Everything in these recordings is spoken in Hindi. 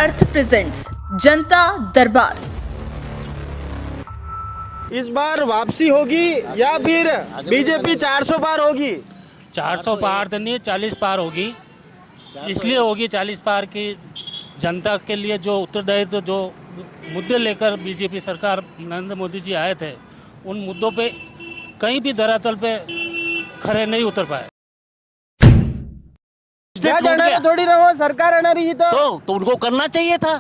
अर्थ प्रेजेंट्स जनता दरबार। इस बार वापसी होगी या फिर बीजेपी 400 पार होगी? 400 पार तो नहीं, 40 पार होगी। इसलिए होगी 40 पार की जनता के लिए जो उत्तरदायित्व, जो मुद्दे लेकर बीजेपी सरकार नरेंद्र मोदी जी आए थे, उन मुद्दों पे कहीं भी धरातल पे खड़े नहीं उतर पाए। थोड़ी रहो, सरकार आना रही तो उनको करना चाहिए था,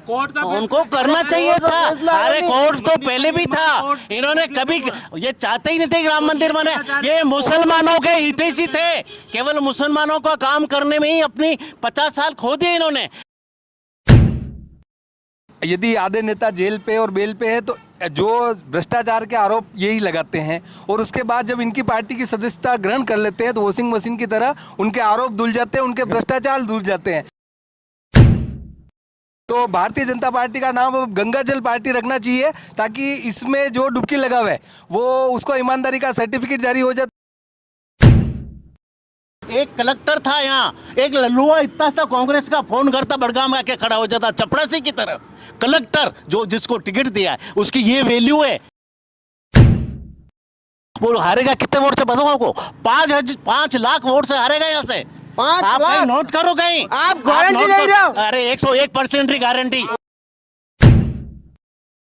उनको करना चाहिए था। अरे कोर्ट तो पहले भी था, इन्होंने कभी ये चाहते ही नहीं थे कि राम मंदिर बने। ये मुसलमानों के हितैषी थे, केवल मुसलमानों का काम करने में ही अपनी 50 साल खो दिए इन्होंने। यदि आधे नेता जेल पे और बेल पे है तो जो भ्रष्टाचार के आरोप यही लगाते हैं, और उसके बाद जब इनकी पार्टी की सदस्यता ग्रहण कर लेते हैं तो वॉशिंग मशीन की तरह उनके आरोप धुल जाते हैं, उनके भ्रष्टाचार धुल जाते हैं। तो भारतीय जनता पार्टी का नाम गंगा जल पार्टी रखना चाहिए, ताकि इसमें जो डुबकी लगा हुआ है वो उसको ईमानदारी का सर्टिफिकेट जारी हो जाए। एक कलेक्टर था यहाँ, एक लल्लुआ इतना सा कांग्रेस का फोन करता, बड़गाम आके खड़ा हो जाता चपरासी की तरह। कलेक्टर जो जिसको टिकट दिया है उसकी ये वैल्यू है। वो हारेगा कितने वोट से बताऊं आपको? 5 लाख वोट से हारेगा यहाँ से। 5 आप लाख? कहीं नोट करो कहीं, आप गारंटी दे रहे हो? अरे 101% की गारंटी।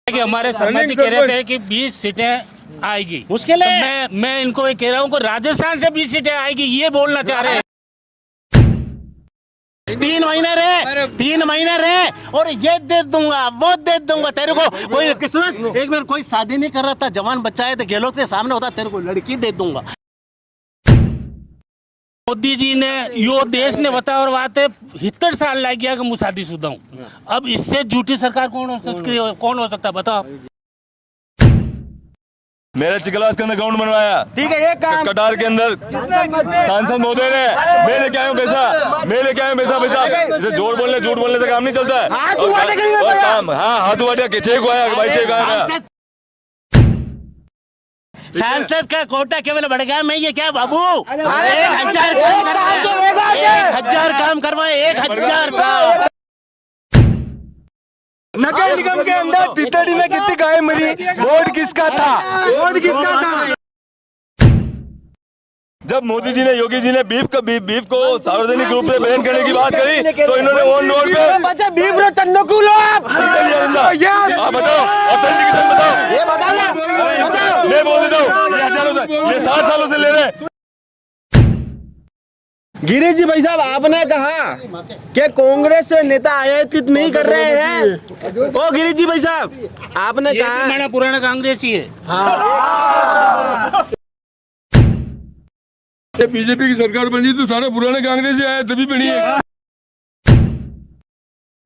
कि हमारे शर्मा जी कह रहे थे कि 20 सीटें आएगी, मुश्किल है। तो मैं इनको ये कह रहा हूँ कि राजस्थान से 20 सीटें आएगी, ये बोलना चाह रहे हैं। 3 महीने रहे और ये दे दूंगा, वो दे दूंगा तेरे को। कोई एक मिनट, कोई शादी नहीं कर रहा था, जवान बच्चा है तो गहलोत के सामने होता, तेरे को लड़की दे दूंगा। मोदी जी ने यो देश ने बताया और बात है 70 साल लग गया कि मैं शादीशुदा हूँ। अब इससे झूठी सरकार कौन हो सकता है बताओ? मेरे चिकलास के अंदर ग्राउंड बनवाया, ठीक है, एक काम कटार के अंदर सांसद महोदय ने, मैं लेके आया हूँ पैसा। जैसे झूठ बोलने से काम नहीं चलता है। और काम, हाँ, हाथ वाटे चेक आया भाई, चेक आया। सांसद का कोटा केवल बड़गाम में, ये क्या बाबू? 1000 काम करवाए, 1000 काम। नगर निगम के अंदर तितड़ी में कितनी गाय मरी, वोट किसका था? जब मोदी जी ने, योगी जी ने बीफ को सार्वजनिक रूप से बैन करने की बात करी तो इन्होंने ऑन रोड पे बीफ रो चंदोकुल आप बताओ, ऑथेंटिकेशन बताओ, ये बताओ। मैं बोल देता हूँ, ये हजारों से, ये 60 सालों से ले रहे हैं। गिरीश जी भाई साहब, आपने कहा कि कांग्रेस से नेता आयातित नहीं कर रहे हैं। ओ गिरीश जी भाई साहब, आपने कहा हमारा पुराना कांग्रेस ही है। बीजेपी की सरकार बनी तो सारे पुराने कांग्रेस ही आए, तभी बनी है।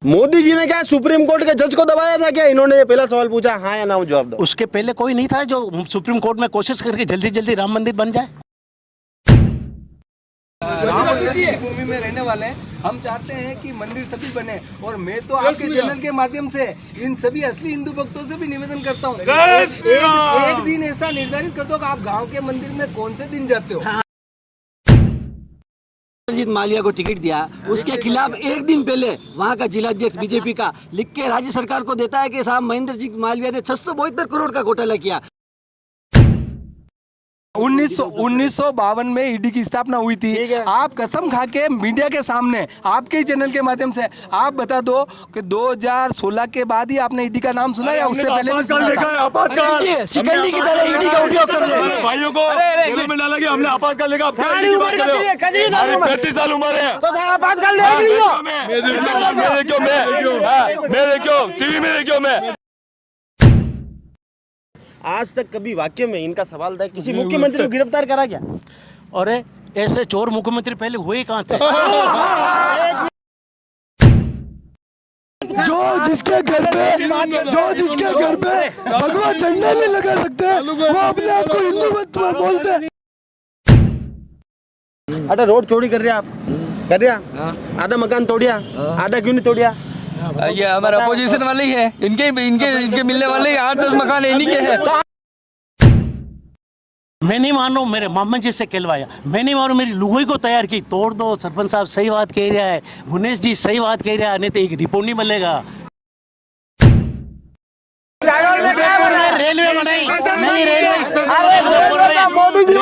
मोदी जी ने क्या सुप्रीम कोर्ट के जज को दबाया था क्या? इन्होंने पहला सवाल पूछा, हाँ या ना जवाब दो। उसके पहले कोई नहीं था जो सुप्रीम कोर्ट में कोशिश करके जल्दी राम मंदिर बन जाए। राम मंदिर की भूमि में रहने वाले हम चाहते हैं कि मंदिर सभी बने, और मैं तो आपके चैनल के माध्यम से इन सभी असली हिंदू भक्तों से भी निवेदन करता हूँ, एक दिन ऐसा निर्धारित कर दो कि आप गांव के मंदिर में कौन से दिन जाते हो। अजीत मालिया को टिकट दिया, उसके खिलाफ एक दिन पहले वहां का जिलाध्यक्ष बीजेपी का लिख के राज्य सरकार को देता है कि साहब महेंद्र जी मालविया ने 672 करोड़ का घोटाला किया। 1952 में ईडी की स्थापना हुई थी। आप कसम खा के मीडिया के सामने, आपके ही चैनल के माध्यम से आप बता दो कि 2016 के बाद ही आपने ईडी का नाम सुना या उससे पहले भी सुना था? शिकंडी की तरह ईडी का उपयोग कर रहे हैं भाइयों को जेल में डाला गया, हमने आपातकाल लेगा। 35 साल उम्र है, मेरे क्यों टीवी में क्यों मैं? आज तक कभी वाक्य में इनका सवाल था, किसी मुख्यमंत्री को गिरफ्तार करा क्या? और ऐसे चोर मुख्यमंत्री पहले हुए कहाँ थे? जो जिसके घर पे भगवा झंडा नहीं लगा सकते, वो अपने आप को हिंदू मत बोलते हैं। अरे रोड चोरी कर रहे आप, आधा मकान तोड़िया, आधा क्यों नहीं तोड़िया? ये हमारा अपोजिशन वाले ही है, इनके मिलने वाले 8-10 मकान इन्हीं के हैं। मैं नहीं मानू, मेरे मामा जी से कहलवाया, मैं नहीं मानू, मेरी लुगाई को तैयार की। तोड़ दो, सरपंच साहब सही बात कह रहा है, भुवनेश जी सही बात कह रहा है, नहीं तो एक रिपोर्ट नहीं मिलेगा। रेलवे बनाई नहीं, रेलवे मोदी जी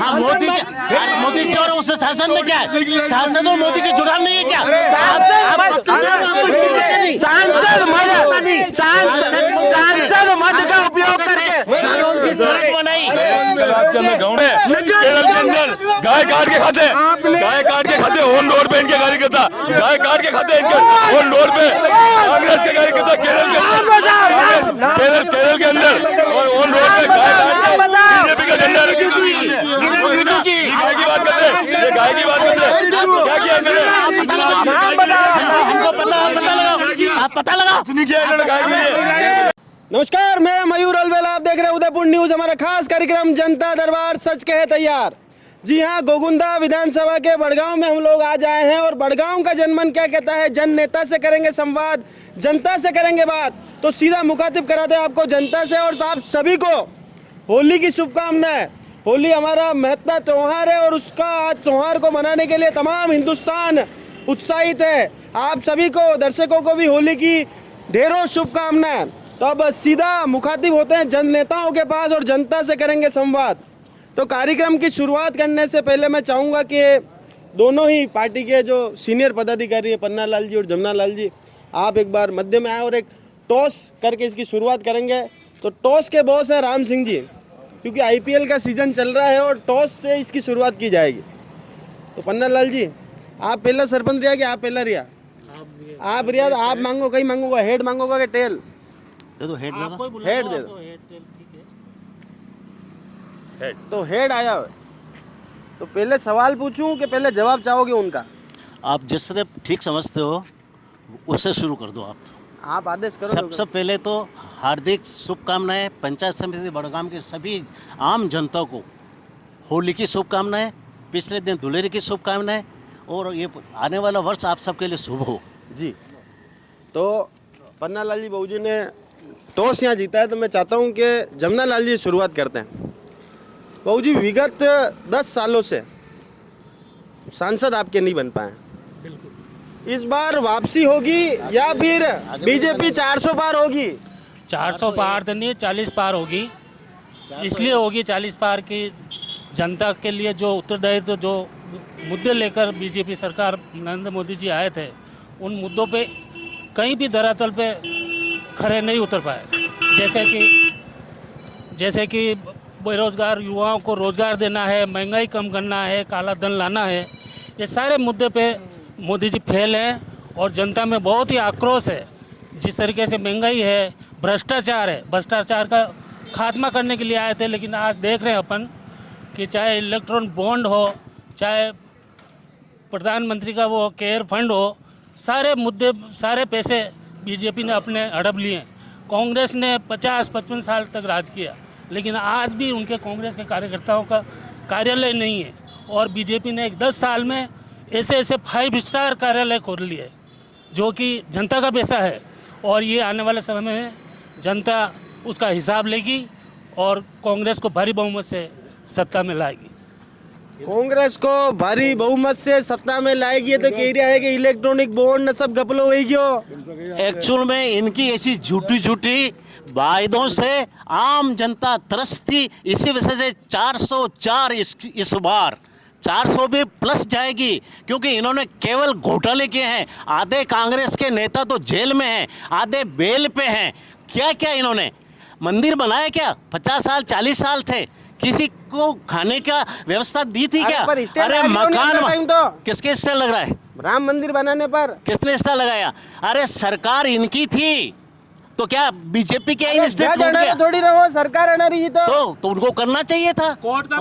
हाँ मोदी जी, अरे मोदी से और उस शासन में क्या है? शासन और मोदी के जुड़ाव नहीं है क्या? सांसद मद का उपयोग करके सड़क बनाई। के अंदर गाँव में केरल के अंदर गाय काट के खाते, गाय काट के खाते, ऑन रोड पे इनके कार्यकर्ता गाय काट के खाते, इनके ऑन रोड पे कांग्रेस के कार्यकर्ता केरल के अंदर, केरल के अंदर और ऑन रोड पे गाय काट के बीजेपी का झंडा रखे। गाय की बात करते, ये गाय की बात करते, क्या किया इन्होंने? हमको पता लगाओ, आप पता लगाओ। नहीं किया इन्होंने गाय के लिए। नमस्कार, मैं मयूर अलवेला, आप देख रहे हैं उदयपुर न्यूज। हमारा खास कार्यक्रम जनता दरबार सच कहे तैयार। जी हाँ, गोगुंदा विधानसभा के बड़गांव में हम लोग आज आए हैं और बड़गांव का जनमन क्या कहता है, जन नेता से करेंगे संवाद, जनता से करेंगे बात। तो सीधा मुखातिब कराते हैं आपको जनता से। और आप सभी को होली की शुभकामनाएं। होली हमारा महत्ता त्योहार है और उसका आज त्योहार को मनाने के लिए तमाम हिंदुस्तान उत्साहित है। आप सभी को, दर्शकों को भी होली की ढेरों शुभकामनाएं। तो अब सीधा मुखातिब होते हैं जन नेताओं के पास और जनता से करेंगे संवाद। तो कार्यक्रम की शुरुआत करने से पहले मैं चाहूँगा कि दोनों ही पार्टी के जो सीनियर पदाधिकारी है, पन्ना लाल जी और जमुना लाल जी, आप एक बार मध्य में आए और एक टॉस करके इसकी शुरुआत करेंगे। तो टॉस के बॉस है राम सिंह जी, क्योंकि आईपीएल का सीजन चल रहा है और टॉस से इसकी शुरुआत की जाएगी। तो पन्ना लाल जी, आप पहला सरपंच रिया कि आप पहला रिया? आप रिया, तो आप मांगो, कहीं मांगोगा, हेड मांगोगा कि टेल? दे दो हेड, हेड दे दो। तो हेड आया है। तो पहले सवाल पूछूं कि पहले जवाब चाहोगे उनका? आप जिस तरह ठीक समझते हो उससे शुरू कर दो। आप आदेश करो। सबसे पहले तो हार्दिक शुभकामनाएं पंचायत समिति बड़गाम के सभी आम जनता को होली की शुभकामनाएं, पिछले दिन धुलेरी की शुभकामनाएं, और ये आने वाला वर्ष आप सबके लिए शुभ हो। जी, तो पन्ना लाल जी, बहू जी ने टॉस यहाँ जीता है, तो मैं चाहता हूँ कि जमुना लाल जी शुरुआत करते हैं। बहू जी, विगत 10 सालों से सांसद आपके नहीं बन पाए, इस बार वापसी होगी या फिर बीजेपी 400 पार होगी? 400 पार तो नहीं, 40 पार होगी। इसलिए होगी 40 पार की जनता के लिए जो उत्तरदायित्व, जो मुद्दे लेकर बीजेपी सरकार नरेंद्र मोदी जी आए थे, उन मुद्दों पे कहीं भी धरातल पे खरे नहीं उतर पाए। जैसे कि बेरोजगार युवाओं को रोजगार देना है, महंगाई कम करना है, काला धन लाना है, ये सारे मुद्दे पे मोदी जी फेल हैं और जनता में बहुत ही आक्रोश है। जिस तरीके से महंगाई है, भ्रष्टाचार है, भ्रष्टाचार का खात्मा करने के लिए आए थे, लेकिन आज देख रहे हैं अपन कि चाहे इलेक्ट्रॉन बॉन्ड हो, चाहे प्रधानमंत्री का वो केयर फंड हो, सारे मुद्दे, सारे पैसे बीजेपी ने अपने हड़प लिए। कांग्रेस ने 50-55 साल तक राज किया, लेकिन आज भी उनके कांग्रेस के कार्यकर्ताओं का कार्यालय नहीं है। और बीजेपी ने 10 साल में ऐसे 5 स्टार कार्यालय खोल लिए जो कि जनता का पैसा है, और ये आने वाले समय में जनता उसका हिसाब लेगी और कांग्रेस को भारी बहुमत से सत्ता में लाएगी। कांग्रेस को भारी बहुमत से सत्ता में लाएगी, तो कह रहा है कि इलेक्ट्रॉनिक बॉन्ड न सब गपलो हुई क्यों? एक्चुअल में इनकी ऐसी झूठी वायदों से आम जनता त्रस्ती, इसी वजह से 404 इस बार 400 भी प्लस जाएगी, क्योंकि इन्होंने केवल घोटाले किए हैं। आधे कांग्रेस के नेता तो जेल में हैं, आधे बेल पे हैं। क्या क्या इन्होंने मंदिर बनाया? क्या 50 साल 40 साल थे, किसी को खाने का व्यवस्था दी थी क्या? अरे मकान तो किसके स्टाइल लग रहा है? राम मंदिर बनाने पर किसने स्टाइल लगाया? अरे सरकार इनकी थी, तो क्या बीजेपी के थोड़ी रहो, सरकार आना रही तो उनको करना चाहिए था,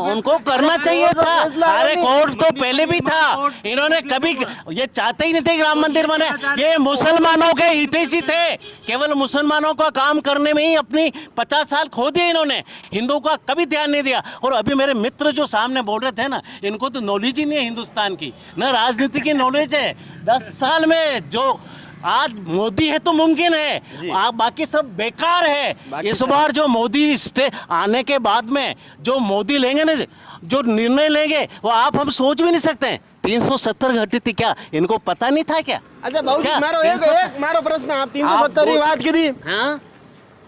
उनको करना चाहिए था। अरे कोर्ट तो पहले भी था, इन्होंने कभी ये चाहते ही नहीं थे कि राम मंदिर बने। ये मुसलमानों के हितैषी थे, केवल मुसलमानों का काम करने में ही अपनी 50 साल खो दिए इन्होंने, हिंदुओं का कभी ध्यान नहीं दिया। और अभी मेरे मित्र जो सामने बोल रहे थे ना, इनको तो नॉलेज ही नहीं है हिंदुस्तान की, न राजनीति की नॉलेज है। 10 साल में जो आज मोदी है तो मुमकिन है, आप बाकी सब बेकार है। इस बार जो मोदी आने के बाद में जो मोदी लेंगे ना, जो निर्णय लेंगे वो आप हम सोच भी नहीं सकते। 370 घटी थी, क्या इनको पता नहीं था क्या? अच्छा बहुत क्या? मारो एक मारो प्रश्न, आप 370 की बात की थी। हाँ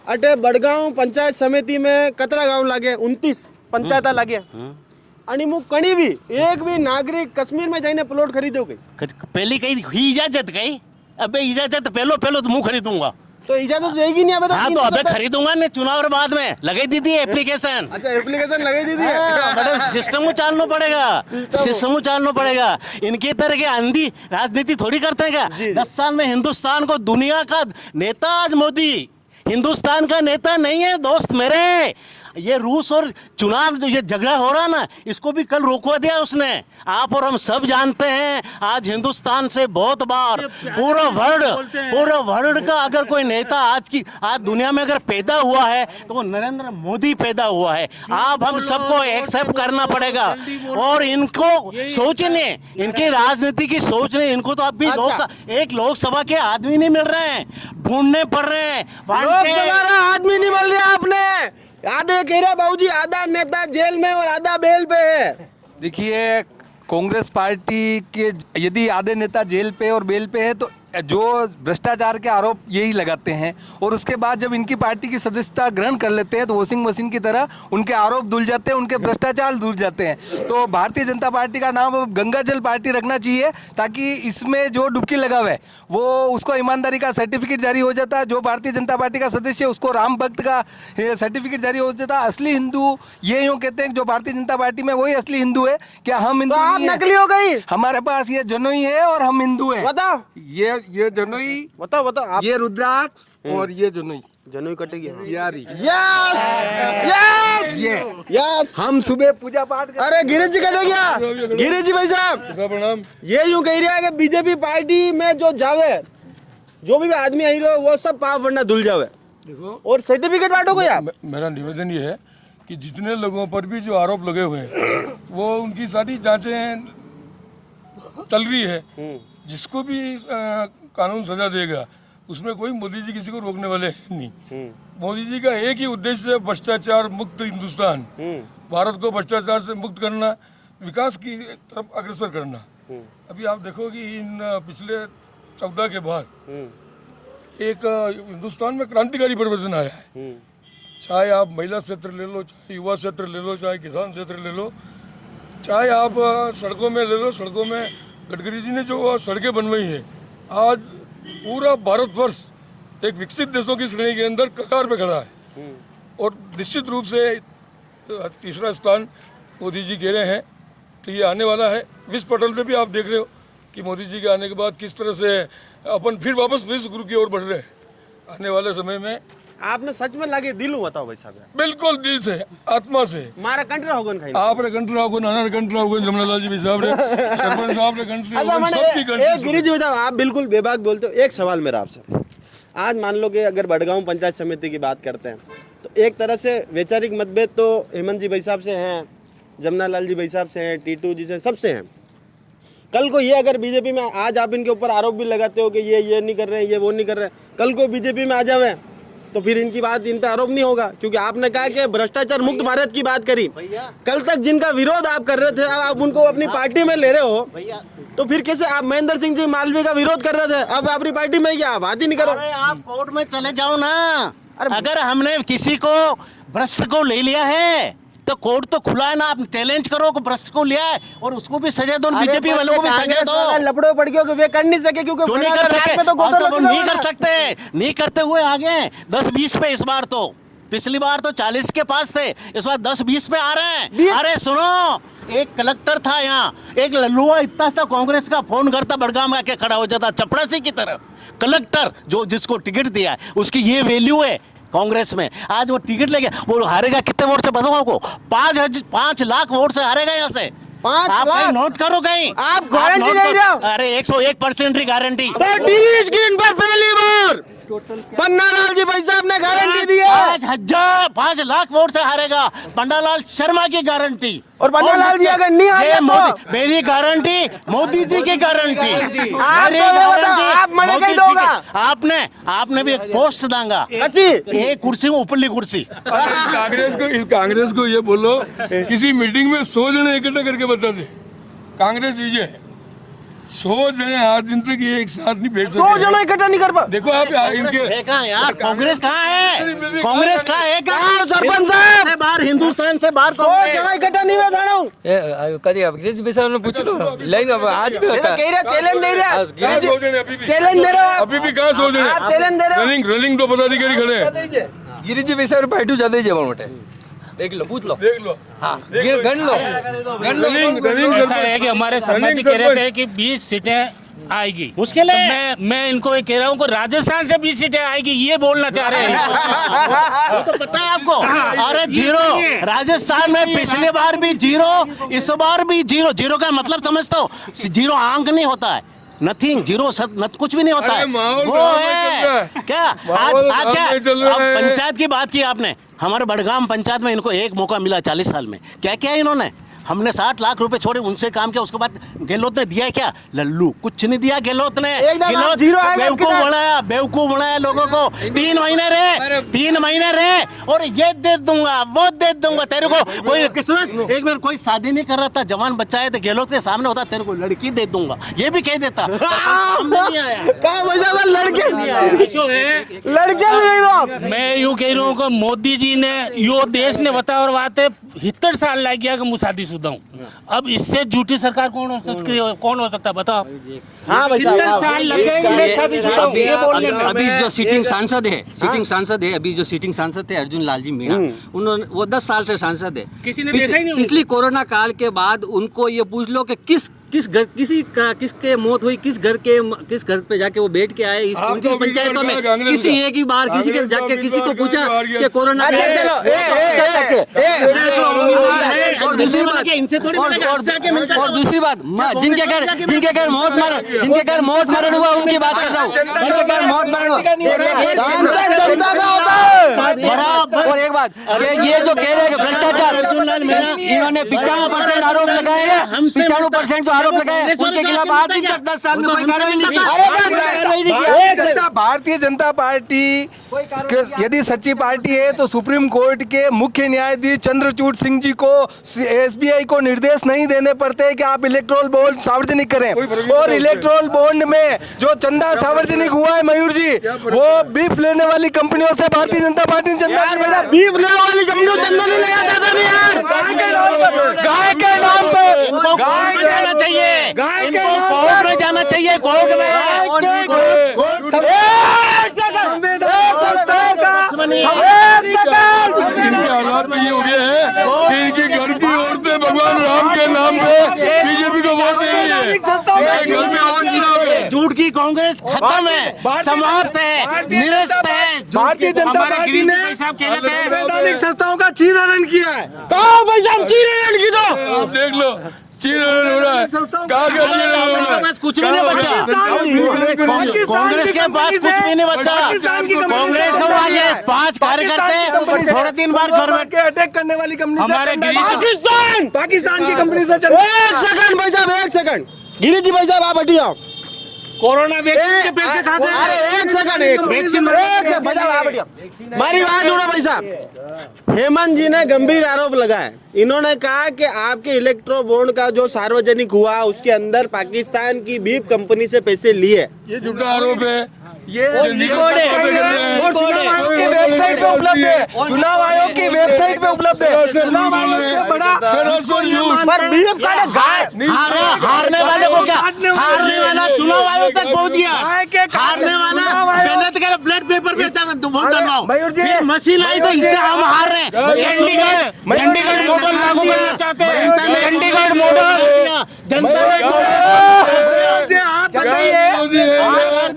अटे बड़गांव पंचायत समिति में कतरा गांव लागे 29 पंचायत लागे आणि मु कणी भी एक भी नागरिक कश्मीर में जाइने प्लॉट खरीदो कई पहली कहीं हुई इजाजत गई, अबे इजाजत पहलो तो मुंह खरीदूंगा। तो इजाजत रहेगी नहीं अबे तो हाँ तो अबे खरीदूंगा नहीं, चुनाव के बाद में लगाई दी थी एप्लीकेशन। अच्छा एप्लीकेशन लगाई दी थी बड़ा सिस्टम को चालना पड़ेगा, सिस्टम को चालना पड़ेगा। इनकी तरह के अंधी राजनीति थोड़ी करते हैं क्या? 10 साल में हिंदुस्तान को दुनिया का नेता, आज मोदी हिंदुस्तान का नेता नहीं है दोस्त मेरे। ये रूस और चुनाव जो ये झगड़ा हो रहा ना, इसको भी कल रोकवा दिया उसने। आप और हम सब जानते हैं आज हिंदुस्तान से बहुत बार पूरा वर्ल्ड का अगर कोई नेता आज दुनिया में अगर पैदा हुआ है तो वो नरेंद्र मोदी पैदा हुआ है। आप हम सबको एक्सेप्ट करना पड़ेगा। और इनको सोचने, इनकी राजनीति की सोचने, इनको तो अभी एक लोकसभा के आदमी नहीं मिल रहे हैं, ढूंढने पड़ रहे हैं। लोकसभा आदमी नहीं मिल रहा आपने, आधे कह रहे बाबूजी आधा नेता जेल में और आधा बेल पे है। देखिए कांग्रेस पार्टी के यदि आधे नेता जेल पे और बेल पे है तो जो भ्रष्टाचार के आरोप यही लगाते हैं, और उसके बाद जब इनकी पार्टी की सदस्यता ग्रहण कर लेते हैं तो वॉशिंग मशीन की तरह उनके आरोप धुल जाते हैं, उनके भ्रष्टाचार धुल जाते हैं। तो भारतीय जनता पार्टी का नाम अब गंगा जल पार्टी रखना चाहिए, ताकि इसमें जो डुबकी लगावे वो उसको ईमानदारी का सर्टिफिकेट जारी हो जाता है। जो भारतीय जनता पार्टी का सदस्य उसको राम भक्त का सर्टिफिकेट जारी हो जाता है। असली हिंदू ये यूँ कहते हैं जो भारतीय जनता पार्टी में वही असली हिंदू है। क्या हम हिंदू? आप नकली हो गई। हमारे पास ये जनोई है और हम हिंदू हैं। बताओ ये जनोई, बताओ आप। ये रुद्राक्ष और ये जनोई जनोई कटेगी यारी। यस हम सुबह पूजा पाठ अरे गिरीश जी कटे गया। गिरीश जी भाई साहब ये यूं कह रहा है कि बीजेपी पार्टी में जो जावे, जो भी आदमी आई रहो वो सब पाप वरना धुल जावे और सर्टिफिकेट बांटो को यार। मेरा निवेदन ये है कि जितने लोगों पर भी जो आरोप लगे हुए हैं वो उनकी सारी जांचें चल रही है। जिसको भी कानून सजा देगा उसमें कोई मोदी जी किसी को रोकने वाले हैं नहीं। मोदी जी का एक ही उद्देश्य है भ्रष्टाचार मुक्त हिंदुस्तान, भारत को भ्रष्टाचार से मुक्त करना, विकास की तरफ अग्रसर करना। अभी आप देखो कि इन पिछले 14 के बाद एक हिंदुस्तान में क्रांतिकारी परिवर्तन आया है। चाहे आप महिला क्षेत्र ले लो, चाहे युवा क्षेत्र ले लो, चाहे किसान क्षेत्र ले लो, चाहे आप सड़कों में ले लो। सड़कों में गडकरी जी ने जो सड़कें बनवाई है, आज पूरा भारतवर्ष एक विकसित देशों की श्रेणी के अंदर कतार पे खड़ा है। और निश्चित रूप से तीसरा स्थान मोदी जी घेरे हैं, तो ये आने वाला है। विश्व पटल पे भी आप देख रहे हो कि मोदी जी के आने के बाद किस तरह से अपन फिर वापस विश्व गुरु की ओर बढ़ रहे हैं। आने वाले समय में आपने सच में लागे दिल बताओ भाई साहब। बिल्कुल दिल से, आत्मा से। मारा कंट्रा होगन खाई आपरे कंट्रा होगन, अनार कंट्रा होगन, जमनालाल जी भी साहब रे, सरपंच साहब रे कंट्री होगन, सबकी कंट्री। गिरीश जी बताओ, आप बिल्कुल बेबाक बोलते हो। एक सवाल मेरा आपसे, आज मान लो कि अगर बड़गांव पंचायत समिति की बात करते हैं तो एक तरह से वैचारिक मतभेद तो हेमंत जी भाई साहब से हैं, जमनालाल जी भाई साहब से हैं, टीटू जी से, सबसे हैं। कल को ये अगर बीजेपी में आज आप इनके ऊपर आरोप भी लगाते हो कि ये नहीं कर रहे हैं, ये वो नहीं कर रहे हैं, कल को बीजेपी में आ जावे तो फिर इनकी बात, इन पे आरोप नहीं होगा, क्योंकि आपने कहा कि भ्रष्टाचार मुक्त भारत की बात करी। कल तक जिनका विरोध आप कर रहे थे अब आप उनको अपनी पार्टी में ले रहे हो, तो फिर कैसे? आप महेंद्र सिंह जी मालवीय का विरोध कर रहे थे, अब अपनी पार्टी में क्या बात ही नहीं करो? अरे आप कोर्ट में चले जाओ ना। अगर हमने किसी को भ्रष्ट को ले लिया है तो कोर्ट तो खुला है ना, आप चैलेंज करो को भ्रष्ट को लिया है और उसको भी सजा दो, बीजेपी वालों को भी सजा दो। लपड़ो पड़ गया वे कर नहीं सके, क्योंकि नहीं कर सकते, नहीं कर सकते, नहीं करते हुए आगे 10-20 पे। इस बार तो, पिछली बार तो 40 के पास थे, इस बार 10-20 पे आ रहे हैं। अरे सुनो, एक कलेक्टर था यहाँ, एक लल्लुआ इतना सा कांग्रेस का फोन करता, बड़गांव में आके खड़ा हो जाता चपड़ासी की तरह। कलेक्टर जो जिसको टिकट दिया उसकी ये वैल्यू है कांग्रेस में। आज वो टिकट लेके वो हारेगा कितने वोट से बताऊं आपको? 5 लाख वोट से हारेगा यहाँ से। 5 आप लाख नोट करो कहीं, आप गारंटी दे रहे हो? अरे 101% की गारंटी। टीवी स्क्रीन पर पहली बार पन्नालाल जी भाई साहब ने गारंटी दी है 5 लाख वोट से हारेगा पन्नालाल शर्मा की गारंटी। और पन्नालाल जी अगर नहीं ये आए तो मेरी गारंटी मोदी जी की गारंटी। आप तो ये बताओ, आप मना कहीं दोगा? आपने भी एक पोस्ट दांगा एक कुर्सी में ऊपरली कुर्सी। कांग्रेस को ये बोलो किसी मीटिंग में 100 जने इकट्ठा करके बता दे कांग्रेस विजय है। 100 जने आज दिन तक ये एक साथ नहीं बैठ सकते। 100 जने इकट्ठा नहीं कर पा। देखो आप इनके कहाँ यार कांग्रेस कहाँ है? कांग्रेस कहाँ है? कहाँ सरपंच साहब? बाहर हिंदुस्तान से बाहर 100 जने इकट्ठा नहीं हुए थाना कभी अंग्रेज भी साहब ने पूछ लो लाइन अब आज भी होता कह रहे चैलेंज दे रहे कहाँ 100 जने अभी भी चैलेंज दे रहे हो अभी भी कहाँ 100 जने आप चैलेंज दे रहे हो रनिंग तो पदाधिकारी खड़े हैं। गिरिजी भी साहब बैठू ज्यादा ही जवान मोटे देख लो पूछ लो देख लो हाँ गण लो ऐसा है कि हमारे सरपंच जी कह रहे थे कि 20 सीटें आएगी। मुश्किल है। मैं इनको ये कह रहा हूँ कि राजस्थान से 20 सीटें आएगी ये बोलना चाह रहे हैं। वो तो पता है आपको। अरे जीरो राजस्थान में पिछले बार भी जीरो इस बार भी जीरो का मतलब समझते हो? जीरो अंक नहीं होता है नथिंग जीरो कुछ भी नहीं होता है। वो है क्या आज क्या अब पंचायत की बात की आपने हमारे बड़गाम पंचायत में इनको एक मौका मिला 40 साल में क्या किया इन्होंने? हमने 60 लाख रुपए छोड़े उनसे काम किया उसके बाद गहलोत ने दिया क्या? लल्लू कुछ नहीं दिया गहलोत ने। बेवकूफ बनाया लोगों को। 3 महीने रहे और ये दे दूंगा वो दे दूंगा तेरे को। कोई किस्मत एक बार कोई शादी नहीं कर रहा था जवान बच्चा है तो गहलोत के सामने होता तेरे को लड़की दे दूंगा ये भी कह देता। लड़के मैं यूँ कह रहा हूँ कि मोदी जी ने यो देश ने बता और बात है 70 साल लग गया कि मुसादी शुदा हूँ। अब इससे झूठी सरकार कौन हो सकता है बताओ? हाँ भाई साल लग गए अभी जो सीटिंग सांसद है अभी जो सीटिंग सांसद थे अर्जुन लाल जी मीणा उन्होंने वो 10 साल से सांसद है। किसी ने देखा ही नहीं। पिछली कोरोना काल के बाद उनको ये पूछ लो कि किसके मौत हुई किस घर पे जाके वो बैठ के आए इस उनकी पंचायतों में किसी एक ही बार किसी के जाके किसी को पूछा कि कोरोना और दूसरी बात जिनके घर मौत मरण हुआ उनकी बात कर रहा हूँ। जिनके घर मौत मरण हुआ और एक बात ये जो कह रहे हैं भ्रष्टाचार इन्होंने 95% आरोप लगाए हैं 95% आरोप लगाए उनके खिलाफ आज तक 10 साल में कोई कार्रवाई नहीं की। भारतीय जनता पार्टी यदि सच्ची पार्टी है तो सुप्रीम कोर्ट के मुख्य न्यायाधीश चंद्रचूड़ सिंह जी को एसबीआई को निर्देश नहीं देने पड़ते कि आप इलेक्ट्रोल बॉन्ड सार्वजनिक करें। और इलेक्ट्रोल बॉन्ड में जो चंदा सार्वजनिक हुआ है मयूर जी वो बीफ लेने वाली कंपनियों से भारतीय जनता पार्टी ने चंदा बीफ लेने वाली कंपनियों चंदा नहीं लगा जाता नहीं यार। गाय के नाम पे गाय जाना चाहिए इनको कोर्ट में जाना चाहिए कोर्ट इनके हालात में ये हो गया है कि इनके घर की औरतें भगवान राम के नाम पे बीजेपी को वोट दे रही है। घर में और चुनाव है। झूठ की कांग्रेस खत्म है समाप्त है निरस्त है। भारतीय जनता पार्टी ने वैधानिक संस्थाओं का चीरहरण किया है। कहाँ भाई साहब चीरहरण की तो आप देख लो चीरहरण हो रहा है। कहाँ का चीरहरण हो रहा है? कुछ भी नहीं बचा कांग्रेस के पास कुछ भी नहीं बचा। कांग्रेस को आगे 5 कार्यकर्ते थोड़े दिन बाद घर में के अटैक करने वाली कंपनी हमारे पाकिस्तान की कंपनी से एक सेकंड भाई साहब 1 सेकंड गिरी जी भाई साहब आप हटिए आओ। कोरोना वैक्सीन के पैसे खाते हैं। अरे 1 सेकंड मेरी बात सुनो भाई साहब। हेमंत जी ने गंभीर आरोप लगाए। इन्होंने कहा कि आपके इलेक्ट्रो बॉन्ड का जो सार्वजनिक हुआ उसके अंदर पाकिस्तान की बीफ कंपनी से पैसे लिए। ये झूठा आरोप है। ये रिकॉर्ड है और चुनाव आयोग की वेबसाइट पे उपलब्ध है। चुनाव आयोग की वेबसाइट पे उपलब्ध है। चुनाव आयोग से बड़ा पर बीफ का हारने वाले को क्या हारने वाला चुनाव आयोग तक पहुंच गया। हारने वाला पहले तो ब्लड पेपर पे वोट डलवाओ फिर मशीन आई तो इससे हम हार रहे हैं। चंडीगढ़ मॉडल लागू करना चाहते हैं। चंडीगढ़ मॉडल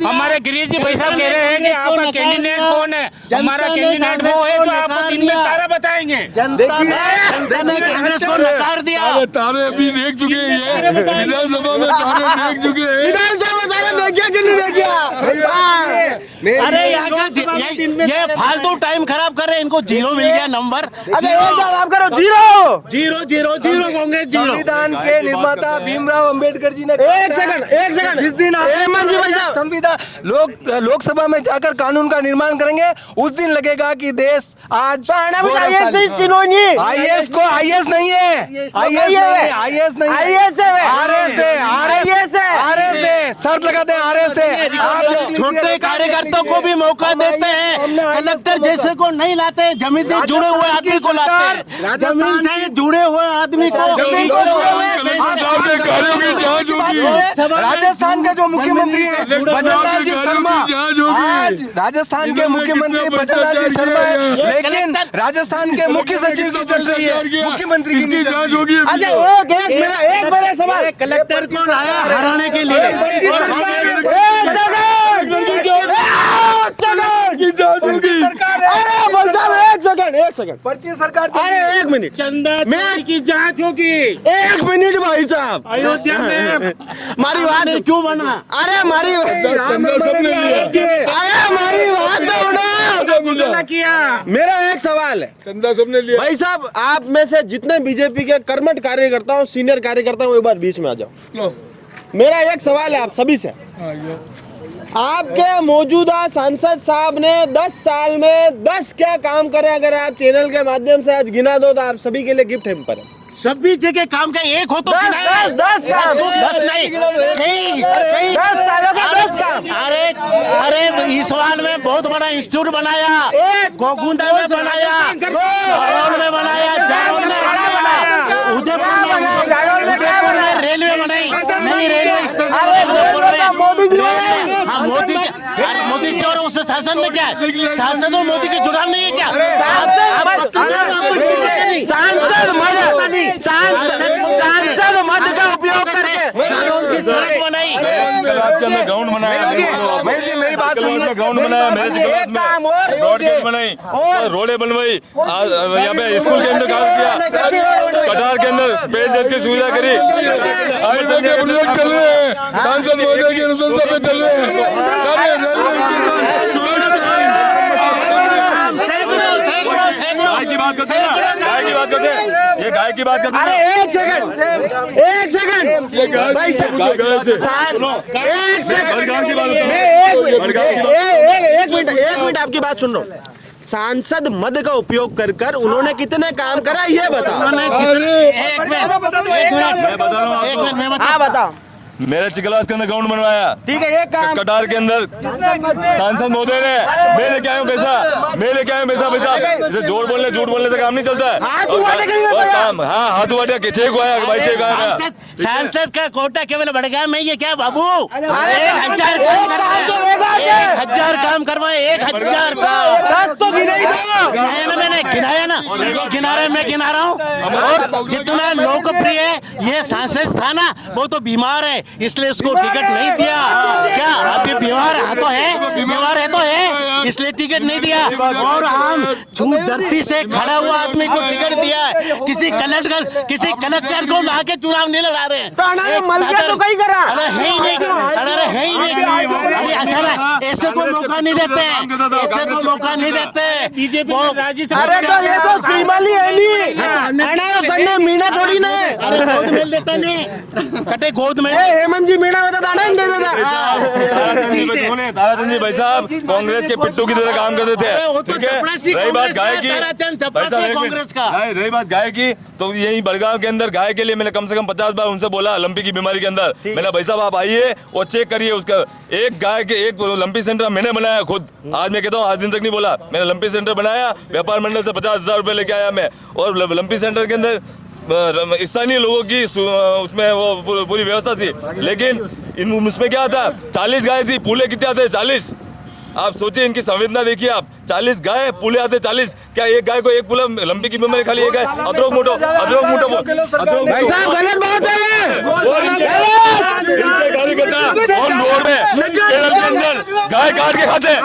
हमारे गिरीश जी भाई साहब कह रहे हैं कि आपका कैंडिडेट कौन है? हमारा कैंडिडेट वो है जो आपको दिन में तारा बताएंगे। जनता ने कांग्रेस को नकार दिया। तारे अभी देख चुके हैं। विधानसभा में तारे देख चुके हैं। विधानसभा में तारे देख देखिए कि नहीं देखिए? अरे यहाँ का ये फालतू टाइम खराब कर रहे हैं, इनको जीरो मिल गया नंबर। अच्छा एक आप करो zero zero zero zero Congress zero. संविधान के निर्माता भीमराव अंबेडकर जी ने एक सेकंड जिस दिन हेमंत जी भाई साहब संविधान लोकसभा में जाकर कानून का निर्माण करेंगे, उस दिन लगेगा कि देश आज आईएएस को आईएएस नहीं है, आईएएस नहीं, आरएस है, शर्त लगाते हैं आरएस है। आप छोटे कार्यकर्ताओं को भी मौका देते हैं, कलेक्टर जैसे को नहीं लाते, जमीन से जुड़े हुए आदमी को लाते हैं, जमीन से जुड़े हुए आदमी को कार्यों की जांच होगी। राजस्थान का जो मुख्यमंत्री है बजरंग जी शर्मा, आज राजस्थान के मुख्यमंत्री बजरंग जी शर्मा है, लेकिन राजस्थान के मुख्य सचिव की चल रही है, मुख्यमंत्री की जांच होगी। अच्छा मेरा सवाल, कलेक्टर कौन आया हराने के लिए? एक सेकंड पर्ची सरकार अरे एक मिनट चंदा मैं की जांच होगी। एक मिनट भाई साहब, अयोध्या में हमारी बात क्यों बना? अरे हमारी बात तो किया। मेरा एक सवाल है, चंदा सबने लिया। भाई साहब आप में से जितने बीजेपी के कर्मठ कार्यकर्ता हूँ, सीनियर कार्यकर्ता हूँ, एक बार बीच में आ जाओ। मेरा एक सवाल है आप सभी से, आपके मौजूदा सांसद साहब ने 10 साल में 10 क्या काम करे? अगर आप चैनल के माध्यम से आज गिना दो तो आप सभी के लिए गिफ्ट हैम्पर है। सभी जगह काम का एक हो तो 10 काम, 10 नहीं, कई 10 सालों का 10 काम। अरे इस साल में बहुत बड़ा इंस्टीट्यूट बनाया, गोकुंदा में बनाया, जालौर में बनाया, जालौर में बनाया, उदयपुर में रेलवे बनाई, नई रेलवे मोदी जी हाँ मोदी से और उससे शासन में क्या है? शासन और मोदी के जुड़ाव नहीं है क्या? सांसद मद का उपयोग करके सड़क बनाई, क्लास के अंदर ग्राउंड बनाया, मेरी बात सुनिए, ग्राउंड बनाया, मेरे क्लास में रोड गेट बनाई, रोडें बनवाई, यहाँ पे स्कूल के अंदर काम किया, कटार के अंदर पेयजल की सुविधा करी। आज तक के प्रोजेक्ट चल रहे हैं, सांसद महोदय की अनुशंसा पे चल रहे हैं। गाय की बात करते हैं, गाय की बात करते हैं, ये गाय की बात करते हैं। अरे एक सेकंड भाई साहब, एक मिनट आपकी बात सुन रहा हूँ। सांसद मद का उपयोग कर उन्होंने कितने काम करा ये बताओ। एक मिनट हाँ बताओ। मेरे चिकलास के अंदर ग्राउंड बनवाया, ठीक है, एक काम कटार के अंदर सांसद महोदय ने, मैं लेके आया हूँ पैसा, जैसे झूठ बोलने से काम नहीं चलता है। और काम हाँ हाथ वाटिया चेक हुआ भाई, चेक आया। सांसद का कोटा केवल बढ़ में ये क्या बाबू? 1000 काम करवाए, 1000 काम तो मैंने गिनाया ना, किनारे में गिना रहा हूँ। और जितना लोकप्रिय ये सांसद था ना, वो तो बीमार है, इसलिए उसको टिकट नहीं दिया। क्या अभी बीमार है तो है, इसलिए टिकट नहीं दिया। और हम धरती से खड़ा हुआ आदमी को टिकट दिया है। किसी कलेक्टर को लाके चुनाव नहीं लड़ा रहे हैं। तो कहीं करा है ही नहीं, ऐसे को मौका नहीं देते, बीजेपी अरे तो ये तो सीमाली है नहीं, मीना थोड़ी ना है। अरे गोद में देता नहीं, कटे गोद में। हेमंत जी मीना में तो दाना नहीं देता। ताराचंद जी भाई साहब कांग्रेस के पिट्टू की तरह काम करते थे, ठीक है। रही बात गाय की, कांग्रेस का रही बात गाय की, तो यही बड़गांव के अंदर गाय के लिए मैंने कम से कम 50 बार उनसे बोला, लंपी की बीमारी के अंदर। मैंने भाई साहब आप आइए और चेक करिए उसका, एक गाय के एक लंपी सेंटर मैंने बनाया खुद। आज मैं कहता हूँ आज दिन तक नहीं बोला, मैंने लंपी सेंटर बनाया, व्यापार मंडल से 50,000 रुपए लेके आया मैं। और लंपी सेंटर के अंदर स्थानीय लोगों की उसमें वो पूरी व्यवस्था थी, लेकिन उसमें क्या था, 40 गाय थी, पूले कितने आते? 40। आप सोचिए इनकी संवेदना देखिए आप, 40 गाय, पूले आते 40। क्या एक गाय को एक पूला लंपी की बीमारी खाली एक गाय? अदरक मोटो भाई साहब गलत बात है। ऑन रोड पे केरल के अंदर गाय काट के खाते,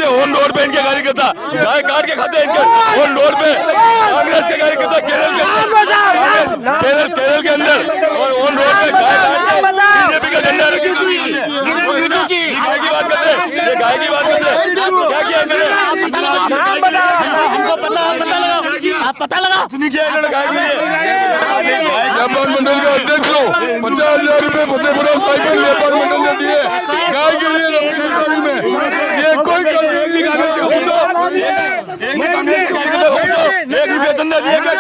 ऑन रोड पे इनके कार्यकर्ता गाय काट के खाते, इनके ऑन रोड पे कांग्रेस के कार्यकर्ता केरल के अंदर और ऑन रोड पे गाय काट के बीजेपी का झंडा आप पता लगा। कुछ नहीं किया इन्होंने गाय के लिए। व्यापार मंडल के अध्यक्ष हो, 50,000 रुपए फतेहपुरा साइकिल व्यापार मंडल ने दिए गाय के लिए। ये कोई चंदा दिया क्या?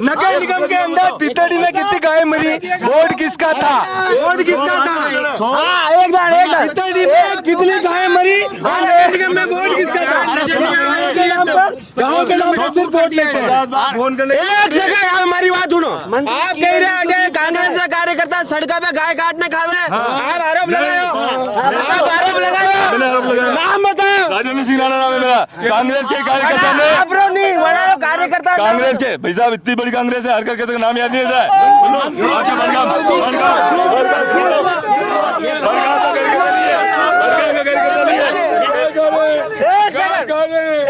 नगर निगम के अंदर तितड़ी में कितनी गाय मरी, बोर्ड किसका था? बोर्ड किसका था? एक तितड़ी में कितनी गाय मरी और नगर निगम में बोर्ड किसका था? गाँव के लोग सिर्फ वोट लेते हैं। एक सेकंड, हमारी बात सुनो। आप कह रहे हैं कि कांग्रेस का कार्यकर्ता सड़क पे गाय काटने खावे, आप आरोप लगाओ, आप आरोप लगाओ, नाम बताओ। राजेंद्र सिंह राणा नाम है मेरा। कांग्रेस के कार्यकर्ता ने कार्यकर्ता कांग्रेस के भाई साहब इतनी बड़ी कांग्रेस है, हर कार्यकर्ता का नाम याद नहीं रहता है।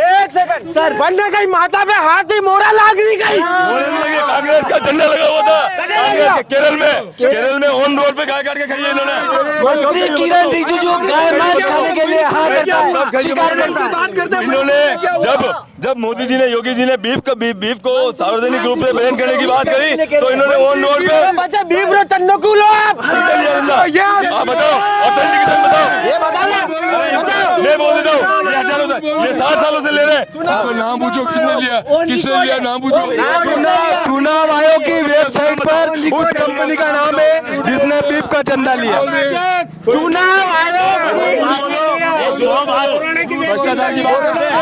एक सेकंड सर, बनने गई माता पे हाथ ही मोरा लाग नहीं गई। कांग्रेस का झंडा लगा हुआ था कांग्रेस के केरल में ऑन रोड पे गाय काट के खाई है इन्होंने। मंत्री किरण रिजिजू गाय मांस खाने के लिए हाँ करता है, स्वीकार करता है। इन्होंने जब मोदी जी ने, योगी जी ने बीफ को सार्वजनिक रूप से बैन करने की बात करी तो इन्होंने ऑन रोड पे बीफ रो तंदकुलो आप बताओ, ऑथेंटिकेशन बताओ, मैं बोल देता हूँ। ये 60 सालों से ले रहे हैं। नाम पूछो किसने लिया, नाम पूछो। चुनाव आयोग की वेबसाइट पर उस कंपनी का नाम है जिसने बीफ का चंदा लिया। चुनाव आयोग भ्रष्टाचार की बात करते हैं।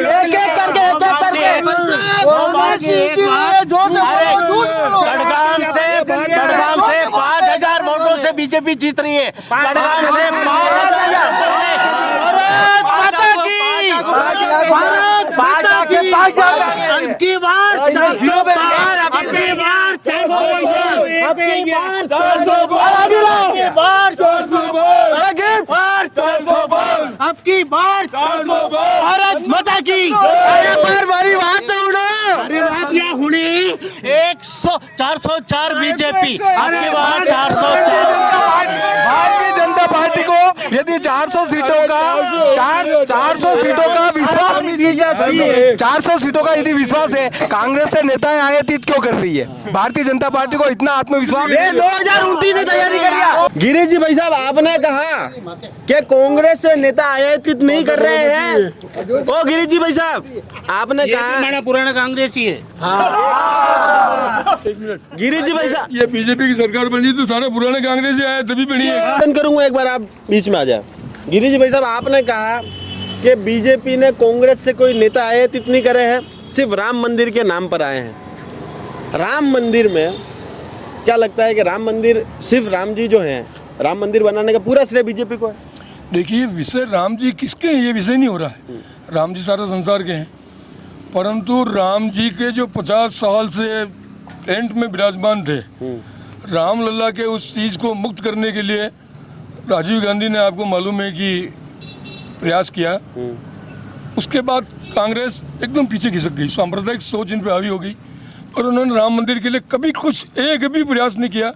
एक एक करके बड़गाम से 5,000 वोटों से बीजेपी जीत रही है। बड़गाम से 5,000। भारत माता की अबकी बार 400 पार, अबकी बार 400 पार, अबकी बार 400 पार, अबकी बार 400 पार। भारत माता की। अरे पर बड़ी बात तो उड़ो। अरे बात यह हुई 404 बीजेपी, अबकी बार 404। भारतीय जनता पार्टी को यदि 400 सीटों का विश्वास, 400 सीटों का यदि विश्वास है, कांग्रेस से नेताएं आयातित क्यों कर रही है? भारतीय जनता पार्टी को इतना आत्मविश्वास ये 2029 में तैयारी कर लिया। गिरीश जी भाई साहब, आपने कहा कि कांग्रेस से नेता आयातित नहीं कर रहे हैं। ओ गिरीश जी भाई साहब, आपने कहा हमारा पुराना कांग्रेस ही है। गिरीश जी भाई साहब, ये बीजेपी की सरकार बनी तो सारे पुराने कांग्रेस आए तभी बनी है। करूंगा एक बार, आप बीच में आ जाए। गिरीश जी भाई साहब, आपने कहा कि बीजेपी ने कांग्रेस से कोई नेता आयातित नहीं करे हैं, सिर्फ राम मंदिर के नाम पर आए हैं। राम मंदिर में क्या लगता है कि राम मंदिर सिर्फ राम जी जो हैं, राम मंदिर बनाने का पूरा श्रेय बीजेपी को है? देखिए, विषय राम जी किसके हैं ये विषय नहीं हो रहा है। राम जी सारा संसार के हैं, परंतु राम जी के जो 50 साल से टेंट में विराजमान थे, रामलला के उस चीज़ को मुक्त करने के लिए राजीव गांधी ने, आपको मालूम है कि प्रयास किया। उसके बाद कांग्रेस एकदम पीछे खिसक गई, सांप्रदायिक सोच इन पर हावी हो गई और उन्होंने राम मंदिर के लिए कभी कुछ एक भी प्रयास नहीं किया।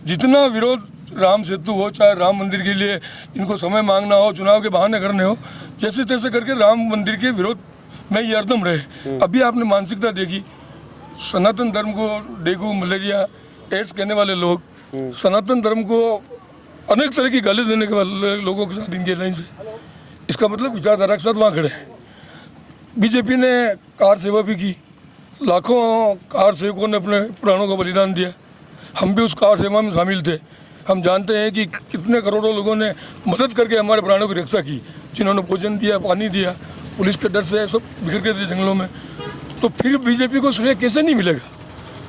जितना विरोध राम सेतु हो, चाहे राम मंदिर के लिए इनको समय मांगना हो, चुनाव के बहाने करने हो, जैसे तैसे करके राम मंदिर के विरोध में ये हरदम रहे। अभी आपने मानसिकता देखी, सनातन धर्म को डेंगू, मलेरिया, एड्स कहने वाले लोग सनातन धर्म को अनेक तरह की गाली देने के वाले लोगों के साथ इनकी लाइन से, इसका मतलब विचारधारा के साथ वहाँ खड़े हैं। बीजेपी ने कार सेवा भी की, लाखों कार सेवकों ने अपने प्राणों का बलिदान दिया। हम भी उस कार सेवा में शामिल थे। हम जानते हैं कि कितने करोड़ों लोगों ने मदद करके हमारे प्राणों की रक्षा की, जिन्होंने भोजन दिया, पानी दिया, पुलिस के डर से सब बिखर गए थे जंगलों में। तो फिर बीजेपी को श्रेय कैसे नहीं मिलेगा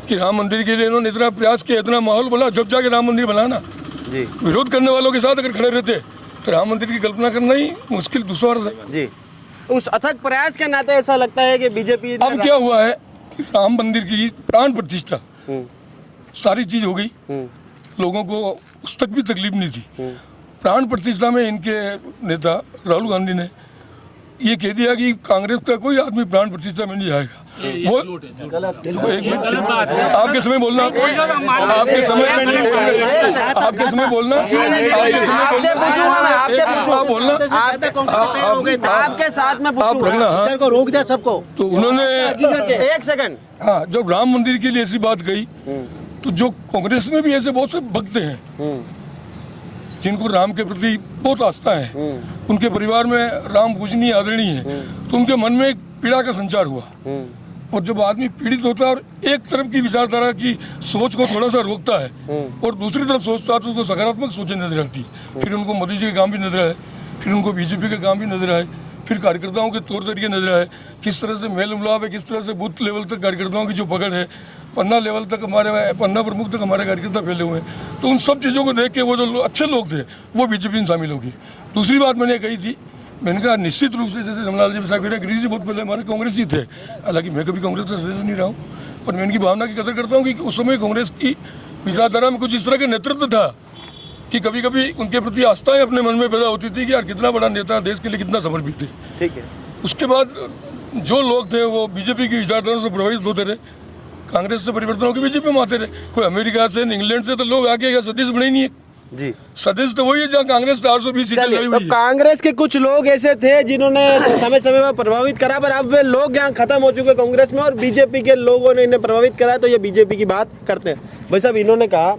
कि राम मंदिर के लिए इन्होंने इतना प्रयास किया, इतना माहौल बना, जब जाके राम मंदिर बनाना। विरोध करने वालों के साथ अगर खड़े रहते तो राम मंदिर की कल्पना करना ही मुश्किल दुश्वार था। जी, उस अथक प्रयास के नाते ऐसा लगता है कि बीजेपी अब क्या हुआ है कि राम मंदिर की प्राण प्रतिष्ठा सारी चीज हो गई, लोगों को उस तक भी तकलीफ नहीं थी। प्राण प्रतिष्ठा में इनके नेता राहुल गांधी ने ये कह दिया कि कांग्रेस का कोई आदमी प्राण प्रतिष्ठा में नहीं आएगा। वो एक मिनट, आपके समय बोलना, आपके समय आपके समय बोलना, आप बोलना, आपके साथ में आप रखना। हाँ को रोक दिया सबको। तो उन्होंने एक सेकंड, हाँ जब राम मंदिर के लिए ऐसी बात कही तो जो कांग्रेस में भी ऐसे बहुत से भक्त हैं जिनको राम के प्रति बहुत आस्था है, उनके परिवार में राम पूजनीय आदरणीय है, तो उनके मन में एक पीड़ा का संचार हुआ। और जब आदमी पीड़ित होता है और एक तरफ की विचारधारा की सोच को थोड़ा सा रोकता है और दूसरी तरफ सोचता है तो उसको सकारात्मक सोचें नजर आती है। फिर उनको मोदी जी के काम भी नजर आए, फिर उनको बीजेपी के काम भी नजर आए, फिर कार्यकर्ताओं के तौर तरीके नजर आए, किस तरह से मेल मिलाप है, किस तरह से बूथ लेवल तक कार्यकर्ताओं की जो पकड़ है, पन्ना लेवल तक हमारे, पन्ना प्रमुख तक हमारे कार्यकर्ता फैले हुए हैं। तो उन सब चीज़ों को देख के वो जो अच्छे लोग थे वो बीजेपी में शामिल हो गए। दूसरी बात मैंने कही थी, मैंने कहा निश्चित रूप से जैसे जमलाल जी साहब गिरीश जी बहुत पहले हमारे कांग्रेस ही थे, हालांकि मैं कभी कांग्रेस का सदस्य नहीं रहा हूँ, पर मैं इनकी भावना की कदर करता हूँ कि उस समय कांग्रेस की विचारधारा में कुछ इस तरह का नेतृत्व था कि कभी कभी उनके प्रति आस्थाएं अपने मन में पैदा होती थी कि यार कितना बड़ा नेता, देश के लिए कितना समर्पित थे। ठीक है। उसके बाद जो लोग थे वो बीजेपी की विचारधारा से प्रभावित होते रहे, कांग्रेस से परिवर्तन होकर बीजेपी में आते रहे। कोई अमेरिका से, इंग्लैंड से तो लोग आके क्या सदस्य बने ही नहीं है जी। सदस्य तो वही है जहाँ कांग्रेस 420 सीटें लाई तो हुई है। कांग्रेस के कुछ लोग ऐसे थे जिन्होंने समय समय में प्रभावित करा, पर अब वे लोग यहाँ खत्म हो चुके कांग्रेस में और बीजेपी के लोगों ने इन्हें प्रभावित करा, तो ये बीजेपी की बात करते हैं। भाई साहब, इन्होंने कहा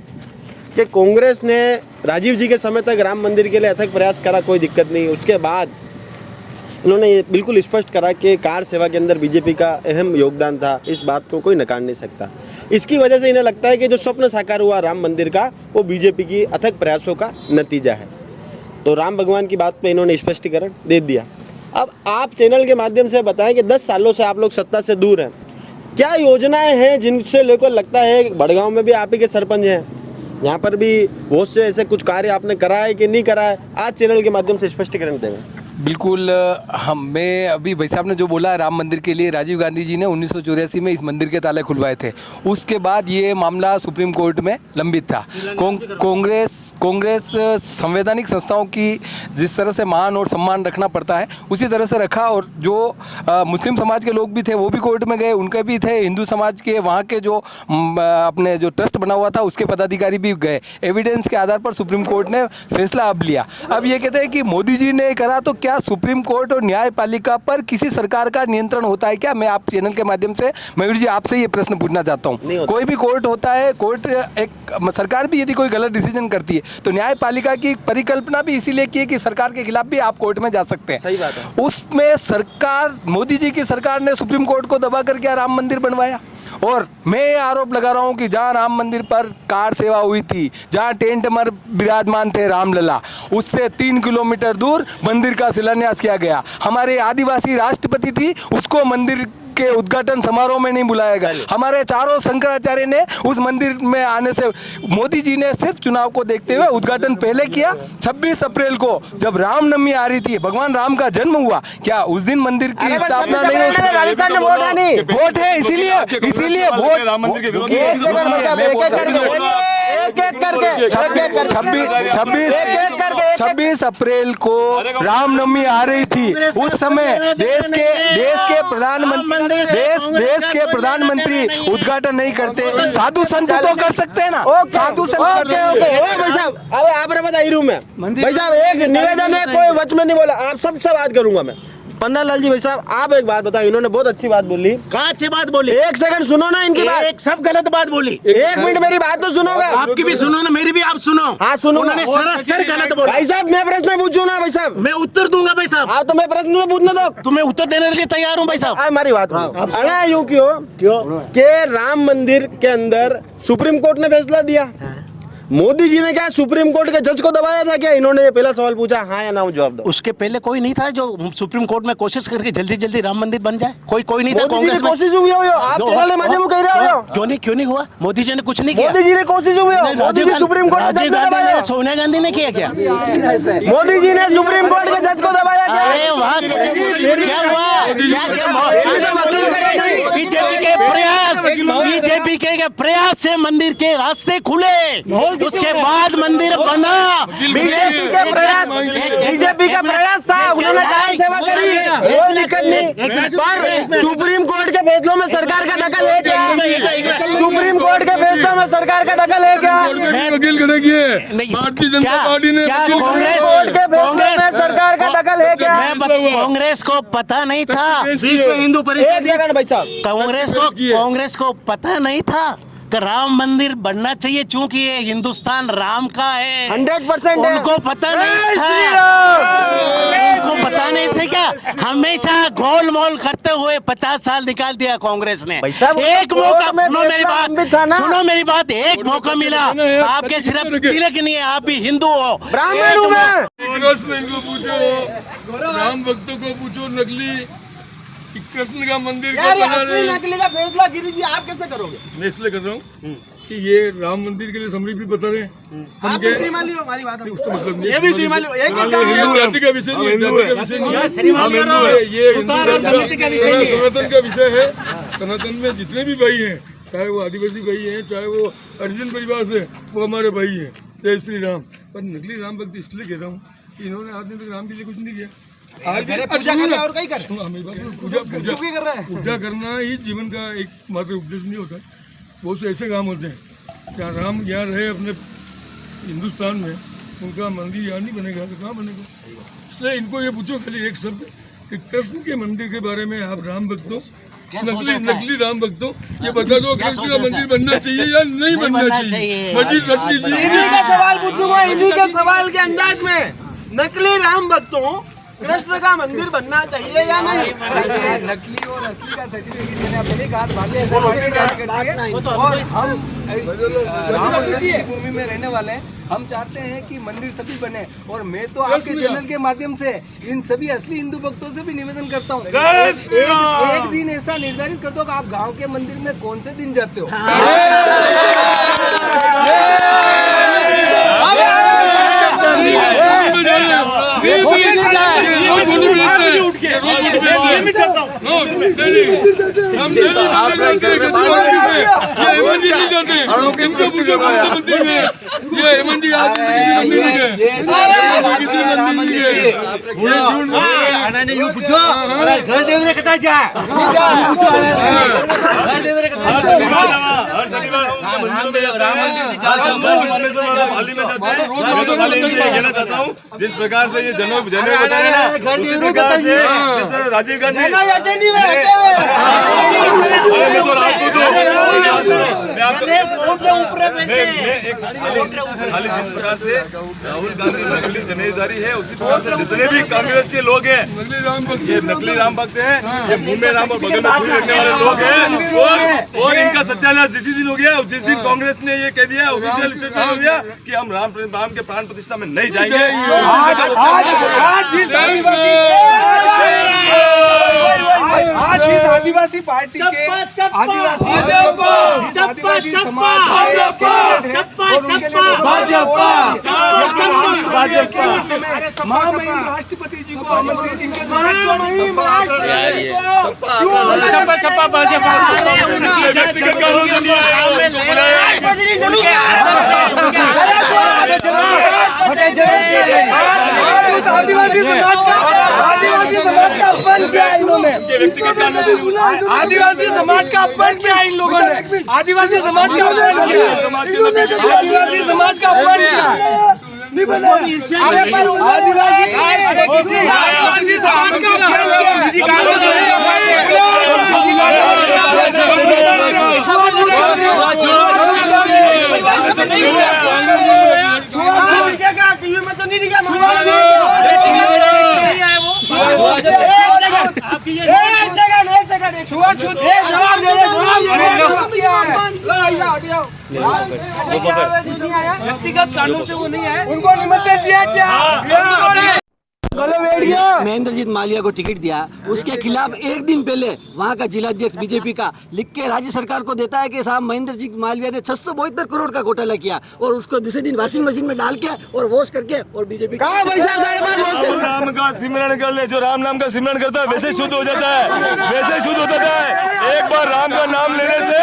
कि कांग्रेस ने राजीव जी के समय तक राम मंदिर के लिए अथक प्रयास करा, कोई दिक्कत नहीं। उसके बाद उन्होंने ये बिल्कुल स्पष्ट करा कि कार सेवा के अंदर बीजेपी का अहम योगदान था, इस बात को कोई नकार नहीं सकता। इसकी वजह से इन्हें लगता है कि जो स्वप्न साकार हुआ राम मंदिर का, वो बीजेपी की अथक प्रयासों का नतीजा है। तो राम भगवान की बात पे इन्होंने स्पष्टीकरण दे दिया। अब आप चैनल के माध्यम से बताएं कि 10 सालों से आप लोग सत्ता से दूर हैं, क्या योजनाएं हैं जिनसे लेकर लगता है बड़गांव में भी आप ही के सरपंच हैं, यहाँ पर भी बहुत से ऐसे कुछ कार्य आपने करा है कि नहीं करा है, आज चैनल के माध्यम से स्पष्टीकरण देंगे। बिल्कुल। मैं अभी भाई साहब ने जो बोला राम मंदिर के लिए राजीव गांधी जी ने 1984 में इस मंदिर के ताले खुलवाए थे। उसके बाद ये मामला सुप्रीम कोर्ट में लंबित था। कांग्रेस संवैधानिक संस्थाओं की जिस तरह से मान और सम्मान रखना पड़ता है उसी तरह से रखा, और जो मुस्लिम समाज के लोग भी थे वो भी कोर्ट में गए, उनके भी थे, हिंदू समाज के वहाँ के जो अपने जो ट्रस्ट बना हुआ था उसके पदाधिकारी भी गए। एविडेंस के आधार पर सुप्रीम कोर्ट ने फैसला अब लिया। अब ये कहते हैं कि मोदी जी ने करा, तो क्या सुप्रीम कोर्ट और न्यायपालिका पर किसी सरकार का नियंत्रण होता है क्या? मैं आप चैनल के माध्यम से मयूर जी आपसे ये प्रश्न पूछना चाहता हूँ। कोई भी कोर्ट होता है, कोर्ट एक सरकार भी यदि कोई गलत डिसीजन करती है तो न्यायपालिका की परिकल्पना भी इसीलिए की है कि सरकार के खिलाफ भी आप कोर्ट में जा सकते हैं। सही बात है। उसमें सरकार, मोदी जी की सरकार ने सुप्रीम कोर्ट को दबा कर क्या राम मंदिर बनवाया? और मैं ये आरोप लगा रहा हूँ कि जहाँ राम मंदिर पर कार सेवा हुई थी, जहाँ टेंट मर विराजमान थे रामलला, उससे 3 किलोमीटर दूर मंदिर का शिलान्यास किया गया। हमारे आदिवासी राष्ट्रपति थी, उसको मंदिर के उद्घाटन समारोह में नहीं बुलाया गया। हमारे चारों शंकराचार्य ने उस मंदिर में आने से, मोदी जी ने सिर्फ चुनाव को देखते हुए उद्घाटन पहले किया। 26 अप्रैल को जब रामनवमी आ रही थी, भगवान राम का जन्म हुआ, क्या उस दिन मंदिर की स्थापना नहीं हो सकती? राजस्थान में वोट है नहीं, वोट है, इसीलिए वोट राम मंदिर के विरोध में 26 अप्रैल को रामनवमी आ रही थी। उस समय देश के प्रधानमंत्री उद्घाटन नहीं करते, साधु संत तो कर सकते हैं ना। साधु संत भाई साहब, अब आप बताइए रूम में भाई साहब एक निवेदन है, कोई वच में नहीं बोला, आप सबसे बात करूंगा मैं। पन्नालाल जी भाई साहब, आप एक बात बताओ, इन्होंने बहुत अच्छी बात बोली। कहाँ अच्छी बात बोली? एक सेकंड सुनो ना इनकी बात। एक सब गलत बात बोली। 1 मिनट मेरी बात तो सुनोगा? आपकी भी सुनो ना, मेरी भी आप सुनो। हाँ सुनो। उन्होंने सरासर गलत बोला। भाई साहब मैं प्रश्न पूछूं ना भाई साहब? मैं उत्तर दूंगा भाई साहब। हाँ तो मैं प्रश्न तो पूछने दो, तो मैं उत्तर देने के लिए तैयार हूँ भाई साहब। हमारी बात अरे यूं क्यों कि राम मंदिर के अंदर सुप्रीम कोर्ट ने फैसला दिया, मोदी जी ने क्या सुप्रीम कोर्ट के जज को दबाया था क्या? इन्होंने ये पहला सवाल पूछा, हाँ या ना जवाब दो। उसके पहले कोई नहीं था जो सुप्रीम कोर्ट में कोशिश करके जल्दी राम मंदिर बन जाए? कोई नहीं था। कांग्रेस में कोशिश हुई हो, आप चैनल के माध्यम से कह रहे हो। क्यों नहीं हुआ? मोदी जी ने कुछ नहीं किया। मोदी जी ने कोशिश हुई हो, मोदी जी सुप्रीम कोर्ट राजीव गांधी ने, सोनिया गांधी ने किया क्या? मोदी जी ने सुप्रीम कोर्ट के जज को दबाया क्या? अरे वहाँ क्या हुआ? बीजेपी के के प्रयास से मंदिर के रास्ते खुले, उसके बाद मंदिर बना। बीजेपी का प्रयास था, उन्होंने काम सेवा करी, कोई दिक्कत नहीं। पर सुप्रीम कोर्ट के फैसलों में सरकार का दखल है क्या? सुप्रीम कोर्ट के फैसलों में सरकार का दखल है क्या? वकील खड़े किए भारतीय जनता पार्टी ने। क्या कांग्रेस में सरकार का दखल है क्या? कांग्रेस को पता नहीं था, हिंदू एक सेकंड भाई साहब, कांग्रेस को पता नहीं था कि राम मंदिर बनना चाहिए, चूंकि ये हिंदुस्तान राम का है। 100% है। उनको पता नहीं था, उनको पता नहीं था क्या? हमेशा गोल मोल करते हुए 50 साल निकाल दिया कांग्रेस ने। एक मौका, सुनो मेरी बात, एक मौका मिला। आपके सिर्फ तिलक नहीं है, आप भी हिंदू हो, ब्राह्मण हूं मैं। कृष्ण इनको पूछो, राम भक्तों को पूछो, नकली कि कृष्ण का मंदिर यार ये असली नकली का फैसला गिरी जी आप कैसे करोगे? मैं इसलिए कर रहा हूँ कि ये राम मंदिर के लिए समरी भी बता रहे हैं। आप भी श्रीमान लियो, हमारी बात है। उसका मतलब नहीं, ये भी श्रीमान लियो, एक हिंदू जाति का विषय नहीं है, जाति का विषय नहीं है, हम हिंदू है। ये हिंदू सनातन का विषय है। सनातन में जितने भी भाई हैं, चाहे वो आदिवासी भाई हैं, चाहे वो अर्जुन परिवार से, वो हमारे भाई हैं। जय श्री राम। पर नकली राम भक्त इसलिए कह रहा हूँ कि इन्होंने आज तक राम के लिए कुछ नहीं किया। पूजा कर रहे हैं और कहीं कर रहे हैं। पूजा करना ही जीवन का एक मात्र उद्देश्य नहीं होता। बहुत से ऐसे काम होते हैं, क्या राम यहाँ रहे अपने हिंदुस्तान में, उनका मंदिर यहाँ नहीं बनेगा तो कहाँ बनेगा? इसलिए इनको ये पूछो खाली एक शब्द कि कृष्ण के मंदिर के बारे में आप राम भक्तों, नकली राम भक्तों, ये बता दो कृष्ण का मंदिर बनना चाहिए या नहीं बनना चाहिए? मस्जिद रख लीजिए। इन्हीं का सवाल पूछूंगा, इन्हीं के सवाल के अंदाज में, नकली राम भक्तों कृष्ण का मंदिर बनना चाहिए या नहीं? नकली और असली का सर्टिफिकेट मैंने पहले कहा, भारतीय और हम राम मंदिर की भूमि में रहने वाले हैं। हम चाहते हैं कि मंदिर सभी बने, और मैं तो आपके चैनल के माध्यम से इन सभी असली हिंदू भक्तों से भी निवेदन करता हूँ, एक दिन ऐसा निर्धारित कर दो कि आप गांव के मंदिर में कौन से दिन जाते हो। घर देवरे कता जा हर शनिवार कहना चाहता हूँ, जिस प्रकार से ये जनों बता रहे ना, उसी प्रकार से जिस तरह राजीव गांधी खाली जिस प्रकार से राहुल गांधी नकली जनेदारी है, उसी प्रकार से जितने भी कांग्रेस के लोग हैं ये नकली राम भक्त हैं, ये मुंह में राम और बगल में छुरी रखने वाले लोग हैं। और इनका सत्यानाश जिस दिन हो गया, जिस दिन कांग्रेस ने ये कह दिया, ऑफिशियल स्टेटमेंट हो गया कि हम राम के प्राण प्रतिष्ठा में नहीं जाएंगे। आज इस आदिवासी पार्टी के आदिवासी महामहिम राष्ट्रपति जी को आमंत्रित आदिवासी समाज का अपमान किया इन्होंने, आदिवासी समाज का अपमान किया इन लोगों ने, आदिवासी समाज का अपमान किया, आदिवासी समाज का अपमान किया। नहीं बना आदिवासी समाज का टीवी में तो नहीं दिखा। व्यक्तिगत कारणों से वो नहीं आए, उनको निमंत्रण दिया क्या? महेंद्रजीत मालविया को टिकट दिया, उसके खिलाफ एक दिन पहले वहाँ का जिलाध्यक्ष बीजेपी का लिख के राज्य सरकार को देता है कि साहब महेंद्रजीत मालविया ने 672 करोड़ का घोटाला किया, और उसको दूसरे दिन वॉशिंग मशीन में डाल के और वॉश करके और बीजेपी राम का सिमरन कर ले, जो राम नाम का सिमरन करता है वैसे शुद्ध हो जाता है, वैसे शुद्ध हो जाता है। एक बार राम का नाम लेने से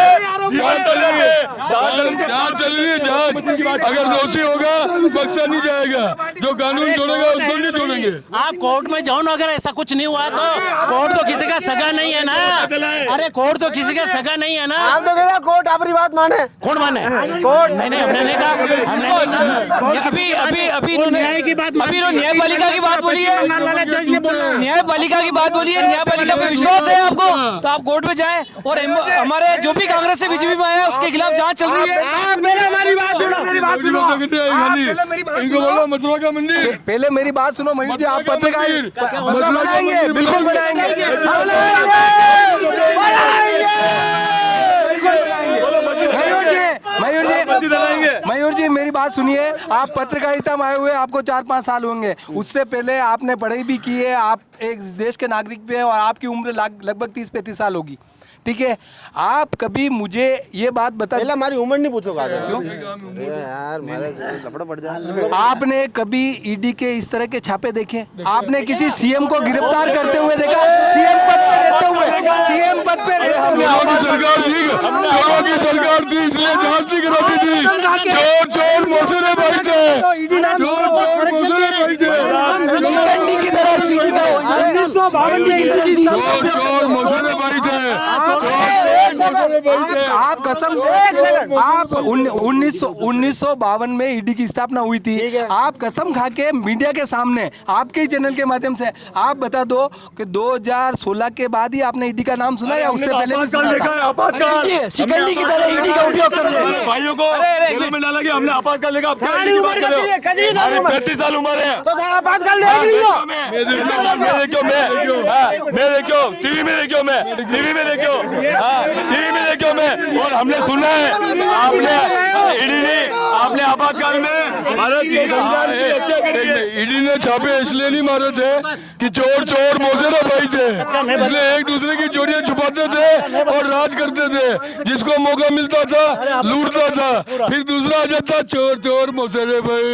जीवन तर जाएंगे। जांच चल रही है, जांच अगर दोषी होगा बख्शा नहीं जाएगा, जो कानून छोड़ेगा उसको नहीं छोड़ेंगे। आप कोर्ट में जाओ ना, अगर ऐसा कुछ नहीं हुआ तो कोर्ट तो किसी का सगा नहीं है ना। अरे कोर्ट तो किसी का सगा नहीं है ना। आप तो कह कोर्ट आपकी बात माने, कौन माने? कोर्ट नहीं, हमने नहीं कहा। अभी न्याय की बात, अभी न्यायपालिका की बात बोली है, न्यायपालिका की बात बोली है, न्यायपालिका पे विश्वास है आपको तो आप कोर्ट में जाएं। और हमारे जो भी कांग्रेस से बीजेपी में आया उसके खिलाफ जांच चल रही है। हमारी बात सुनो, इनको बोलो मथुरा का मंदिर। पहले मेरी बात सुनो मयूर जी, आप पत्रकार बनाएंगे, बिल्कुल बनाएंगे। मयूर जी मेरी बात सुनिए, आप पत्रकारिता में आए हुए आपको 4-5 साल होंगे, उससे पहले आपने पढ़ाई भी की है, आप एक देश के नागरिक भी हैं और आपकी उम्र लगभग 30-35 साल होगी, ठीक है। आप कभी मुझे ये बात बता, पहले हमारी उम्र नहीं पूछोगा क्यों यार, हमारे कपड़ा पड़ जाए। आपने कभी ईडी के इस तरह के छापे देखे? आपने किसी सीएम को गिरफ्तार करते हुए देखा? सीएम पद पे रहते हुए, सीएम पद पे सरकार थी, चोरों की सरकार थी, इसलिए जांच नहीं कराती थी। चोर चोर मौसरे भाई थे, चोर चोर मौसरे भाई थे, शिकंडी की तरह चोर चोर मौसरे भाई थे। आप कसम से, आप 1952 में ईडी की स्थापना हुई थी, आप कसम खा के मीडिया के सामने आपके ही चैनल के माध्यम से आप बता दो कि 2016 के बाद ही आपने ईडी का नाम सुना या उससे पहले भी सुना देखा है? आपातकाल शिकंडी की तरह ईडी का उपयोग कर रहे हैं भाइयों को जेल में डाला गया, हमने आपातकाल लेगा। 35 साल उम्र है, मेरे क्यों टीवी में देखियो, मैं टीवी में देखियो, टीवी में देखियो मैं। और हमने सुना है आपने ईडी ने, आपने आपातकाल में ईडी ने छापे इसलिए नहीं मारे थे कि चोर चोर मौसेरा भाई थे, इसलिए एक दूसरे की चोरियां छुपाते थे और राज करते थे, जिसको मौका मिलता था लूटता था, फिर दूसरा आ जाता चोर चोर मौसेरे भाई।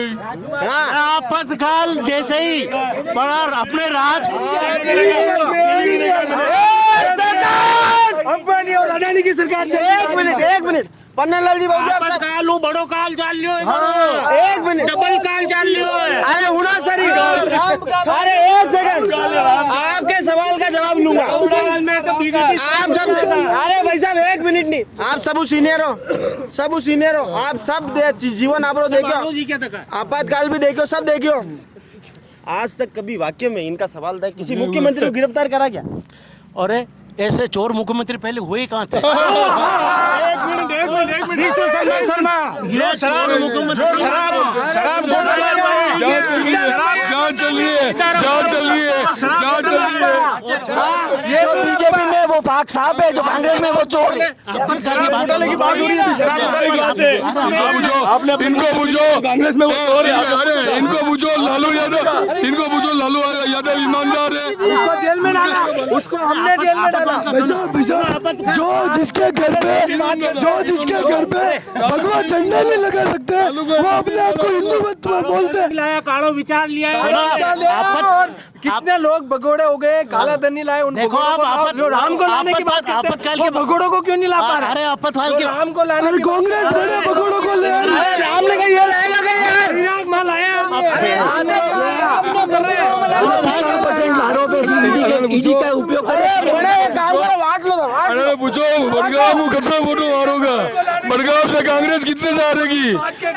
आपातकाल जैसे ही बड़ा अपने राज अंबानी और अडानी की सरकार। एक मिनट पन्नालाल जी आपातकाल बड़ो काल चाल लियो, एक मिनट डबल काल चाल लियो। अरे हुना सरी, अरे एक सेकंड, आपके सवाल का जवाब लूंगा। आप सब, अरे भाई साहब एक मिनट नहीं, आप सब सीनियर हो, सब सीनियर हो, आप सब जीवन आप देखो, आपातकाल भी देखो, सब देखियो। आज तक कभी वाक्य में इनका सवाल था किसी मुख्यमंत्री को गिरफ्तार करा क्या? अरे ऐसे चोर मुख्यमंत्री पहले हुए कहाँ थे? एक मिनट ये शराब मुख्यमंत्री, शराब जांच चल रही है, जांच चल रही है, जांच चल रही है। ये तो बीजेपी में वो पाक साहब है, जो कांग्रेस में वो चोर है। की बात हो रही है, इनको पूछो कांग्रेस में वो चोर है, अरे इनको पूछो लालू यादव, इनको पूछो लालू यादव ईमानदार है, उसको जेल में डाला, उसको हमने जेल में डाला। जो जिसके घर पे भगवा झंडा नहीं लगा सकते वो अपने आप को हिंदू मत बोलते। काड़ो विचार लिया, कितने लोग भगोड़े हो गए, काला धन नहीं लाए। देखो आप राम को लाने की बात करते आपातकाल हैं, के भगोड़ों को क्यों नहीं ला पा रहे? अरे आपातकाल के राम को लाने की कांग्रेस बड़े भगोड़ों को ले राम ने कही यार, विराट माल आया। ईडी का उपयोग अरे पूछो बड़गांव खतरा वोटों हारोगा, बड़गांव से कांग्रेस कितने से हारेगी,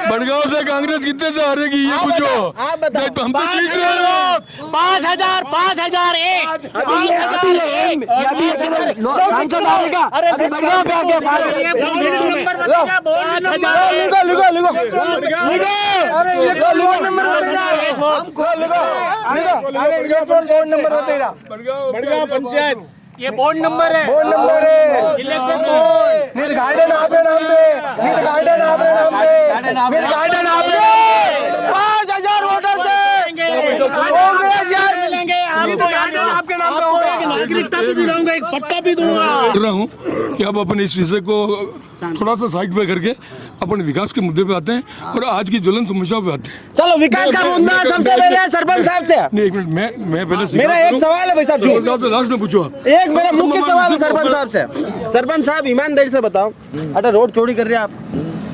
बड़गांव से कांग्रेस कितने से हारेगी ये पूछो। हम तो जीत रहे हैं। 5,000 सांसद आएगा, अभी बड़गांव पे आ गया। बड़गांव पंचायत ये बोर्ड नंबर है, बोर्ड नंबर है, इलेक्टेड बोर्ड निर्गार्डन आपके नाम पे, निर्गार्डन आपके नाम पे, निर्गार्डन आपके 5,000 वोटर थे कांग्रेस यार। आपके नाम पे होगा। नागरिकता भी दिलाऊंगा, एक पट्टा भी दूंगा। कर रहा हूँ कि अब अपन इस विषय को थोड़ा सा साइड पे करके अपन विकास के मुद्दे पे आते हैं और आज की ज्वलन समस्या पे आते हैं। चलो विकास का मुद्दा सबसे पहले सरपंच साहब से। नहीं, एक मिनट, मैं पहले मेरा एक सवाल है भाई साहब, लास्ट में पूछो आप। एक मेरा मुख्य सवाल है सरपंच साहब से। सरपंच साहब ईमानदारी से बताओ, अरे रोड चोरी कर रहे आप,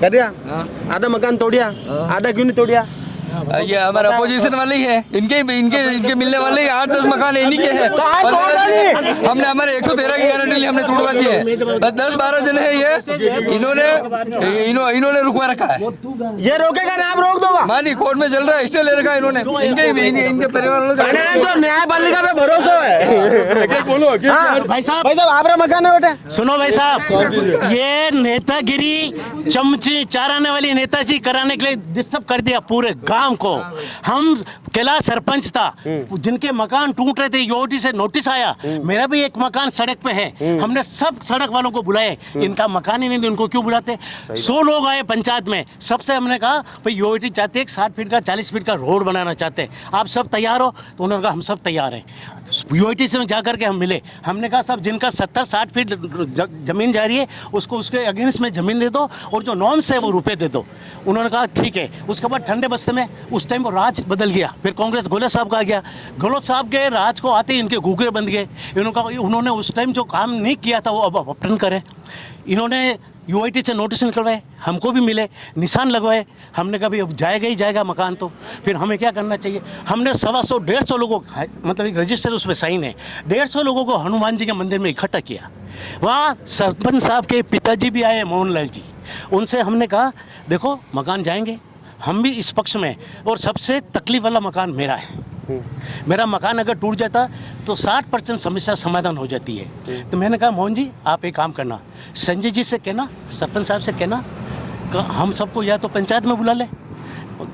कर रहा आधा मकान तोड़िया, आधा क्यों नहीं तोड़िया? ये हमारा अपोजिशन वाले ही है, इनके मिलने वाले 8-10 मकान इन्हीं के हैं। हमने हमारे 113 की गारंटी ली, हमने तोड़वा दी है। बस 10-12 जन है ये, इन्होंने रुकवा रखा है। ये रोकेगा ना, आप रोक दोगा? मानी कोर्ट में चल रहा है, स्टे ले रखा है इन्होंने, इनके परिवार वालों का। तो न्यायपालिका पे भरोसा है। बोलो भाई साहब, आपका मकान है बेटा? सुनो भाई साहब, ये नेतागिरी चमची चाराने वाली नेताजी कराने के लिए डिस्टर्ब कर दिया पूरे गांव को। हम किला सरपंच था, जिनके मकान टूट रहे थे, यूओटी से नोटिस आया। मेरा भी एक मकान सड़क पे है, हमने सब सड़क वालों को बुलाए, इनका मकान ही नहीं, उनको क्यों बुलाते? 100 लोग आए पंचायत में, सबसे हमने कहा भाई यूओटी चाहते हैं 60 फीट का 40 फीट का रोड बनाना चाहते हैं, आप सब तैयार हो? तो उन्होंने कहा हम सब तैयार हैं। यूओटी से जाकर के हम मिले, हमने कहा सब जिनका 70-60 फीट जमीन जा रही है उसको उसके अगेंस्ट में जमीन दे दो और जो नॉर्म्स है वो रुपए दे दो। उन्होंने कहा ठीक है। उसके बाद ठंडे बस्ते में उस टाइम राज बदल गया, फिर कांग्रेस गहलोत साहब का आ गया। गहलोत साहब के राज को आते ही इनके घूघरे बंद गए। उन्होंने उस टाइम जो काम नहीं किया था वो अब अपटन करें। इन्होंने यूआईटी से नोटिस निकलवाए, हमको भी मिले, निशान लगवाए। हमने कहा भाई अब जाएगा ही जाएगा मकान, तो फिर हमें क्या करना चाहिए? हमने 125-150 लोगों, मतलब एक रजिस्टर उसमें साइन है, 150 लोगों को हनुमान जी के मंदिर में इकट्ठा किया। वहाँ सरपंच साहब के पिताजी भी आए, मोहनलाल जी। उनसे हमने कहा देखो मकान जाएंगे, हम भी इस पक्ष में, और सबसे तकलीफ वाला मकान मेरा है। मेरा मकान अगर टूट जाता तो 60% समस्या समाधान हो जाती है। तो मैंने कहा मोहन जी आप एक काम करना, संजय जी से कहना, सरपंच साहब से कहना कि हम सबको या तो पंचायत में बुला ले,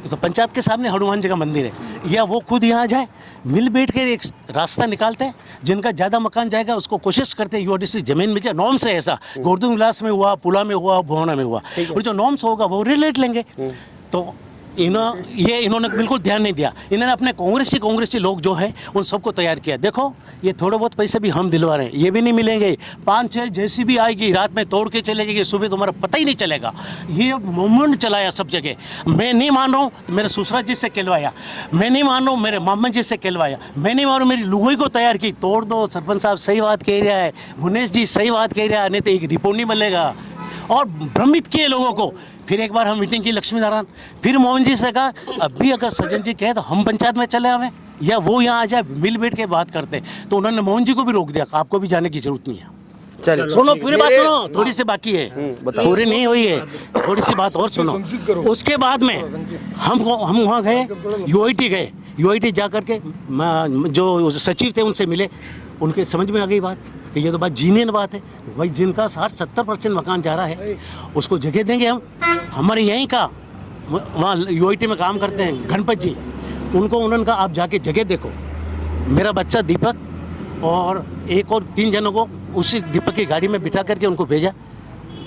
तो पंचायत के सामने हनुमान जी का मंदिर है, या वो खुद यहाँ आ जाए, मिल बैठ के एक रास्ता निकालते हैं। जिनका ज़्यादा मकान जाएगा उसको कोशिश करते हैं यूओडीसी जमीन मिल जाए। नॉर्म्स है ऐसा, गोवर्धन विलास में हुआ, पुला में हुआ, भुवना में हुआ, और जो नॉर्म्स होगा वो रिलेट लेंगे। तो इन्होंने बिल्कुल ध्यान नहीं दिया। इन्होंने अपने कांग्रेसी लोग जो है उन सबको तैयार किया। देखो ये थोड़े बहुत पैसे भी हम दिलवा रहे हैं, ये भी नहीं मिलेंगे। 5-6 जैसी भी आएगी रात में तोड़ के चले जाएगी, सुबह तुम्हारा पता ही नहीं चलेगा। ये मूवमेंट चलाया सब जगह। मैं नहीं मान रहा हूँ तो मेरे ससुराल जी से कहलवाया, मैं नहीं मान रहा हूँ मेरे मामा जी से कहलवाया, मैं नहीं मान रहा हूँ मेरी लुगोई को तैयार की। तोड़ दो, सरपंच साहब सही बात कह रहा है, भुवनेश जी सही बात कह रहा है, नहीं तो एक रिपोर्ट नहीं मिलेगा। और भ्रमित किए लोगों को। फिर एक बार हम मीटिंग की लक्ष्मी नारायण, फिर मोहन जी से कहा अब भी अगर सज्जन जी कहे तो हम पंचायत में चले आवे या वो यहाँ आ जाए, मिल बैठ के बात करते। तो उन्होंने मोहन जी को भी रोक दिया, आपको भी जाने की जरूरत नहीं है। चलो सुनो पूरी बात सुनो, थोड़ी सी बाकी है, पूरी नहीं हुई है, थोड़ी सी बात और सुनो। उसके बाद में हम वहाँ गए, यूआईटी गए, यूआईटी जा करके जो सचिव थे उनसे मिले, उनके समझ में आ गई बात कि ये तो बात जीनियन बात है भाई। जिनका 60-70% मकान जा रहा है उसको जगह देंगे हम। हमारे यहीं का वहाँ यूआईटी में काम करते हैं गणपत जी, उनको उन्होंने कहा आप जाके जगह देखो। मेरा बच्चा दीपक और एक और 3 जनों को उसी दीपक की गाड़ी में बिठा करके उनको भेजा।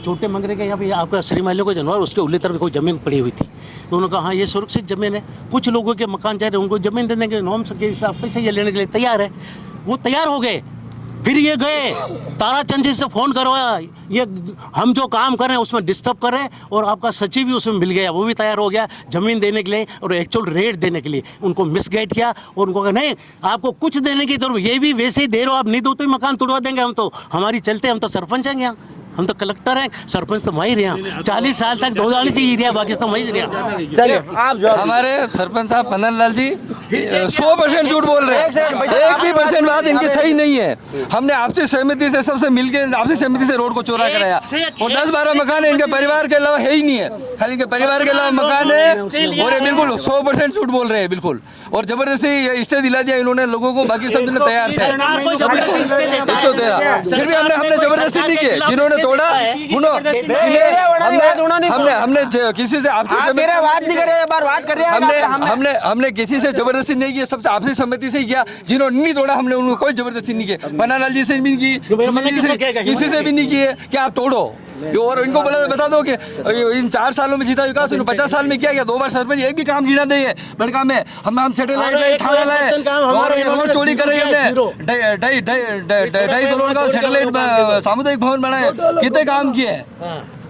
छोटे मंगरे के यहाँ पे आपका श्रीमालियों का जानवर, उसके उल्ले तरफ कोई ज़मीन पड़ी हुई थी, तो उन्होंने कहा हाँ ये सुरक्षित ज़मीन है, कुछ लोगों के मकान जा रहे हैं उनको ज़मीन दे देंगे, नॉर्म्स के हिसाब पैसे ये लेने के लिए तैयार है। वो तैयार हो गए। फिर ये गए ताराचंद जी से फ़ोन करवाया, ये हम जो काम कर रहे हैं उसमें डिस्टर्ब कर रहे हैं, और आपका सचिव भी उसमें मिल गया, वो भी तैयार हो गया ज़मीन देने के लिए और एक्चुअल रेट देने के लिए। उनको मिसगाइड किया और उनको कहा नहीं आपको कुछ देने की जरूरत, ये भी वैसे ही दे रहे हो, आप नहीं दो तो ही मकान तोड़वा देंगे हम, तो हमारी चलते, हम तो सरपंच हैं यहाँ, हम तो कलेक्टर हैं, सरपंच तो वही रहे 40 साल तक, 2 साल चाहिए रहा, बाकी तो वही रहा। चलिए आप हमारे सरपंच साहब पन्नालाल जी 100% झूठ बोल रहे हैं, एक भी % बात इनकी सही नहीं है। हमने आपसी सहमति से सबसे मिलकर आपसी सहमति से रोड को चौड़ा कराया, और 10-12 मकान इनके परिवार के अलावा है ही नहीं है, खाली इनके परिवार के अलावा मकान है, और ये बिल्कुल 100% झूठ बोल रहे हैं बिल्कुल। और जबरदस्ती स्टे दिला दिया इन्होंने लोगों को, बाकी सब दिन तैयार थे 113, फिर भी हमने जबरदस्ती नहीं की। जिन्होंने तोड़ा सुनो, उड़ा नहीं, बात उड़ा नहीं। हमने किसी से आपसी आप मेरे बात नहीं करे, एक बार बात कर रहे हैं। हमने किसी से जबरदस्ती नहीं की, सबसे आपसी सहमति से किया। जिन्होंने नहीं तोड़ा हमने उनको कोई जबरदस्ती नहीं की। पन्नालाल जी से भी नहीं की, किसी से भी नहीं की है कि आप तोड़ो। और इनको बता दो कि इन 4 सालों में जीता विकास 50 साल में किया गया। 2 बार सरपंच, एक भी काम गिना नहीं है बड़का में। हम सैटेलाइट थाना लाए और रोड चोरी कर रही है। हमने 2.5 करोड़ का सैटेलाइट सामुदायिक भवन बनाए, कितने काम किए हैं।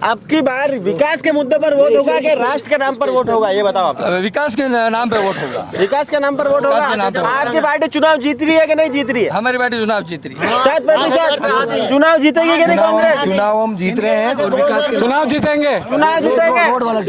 अब की बार विकास के मुद्दे पर वोट होगा कि राष्ट्र के नाम पर वोट होगा, ये बताओ आप। विकास के नाम पे वोट होगा। विकास के नाम पर वोट होगा। आपकी पार्टी चुनाव जीत रही है कि नहीं जीत रही है? हमारी पार्टी चुनाव जीत रही है। 7% चुनाव जीतेगी कि नहीं कांग्रेस? चुनाव हम जीत रहे हैं और विकास के चुनाव जीतेंगे। चुनाव जीतेंगे। रोड वाला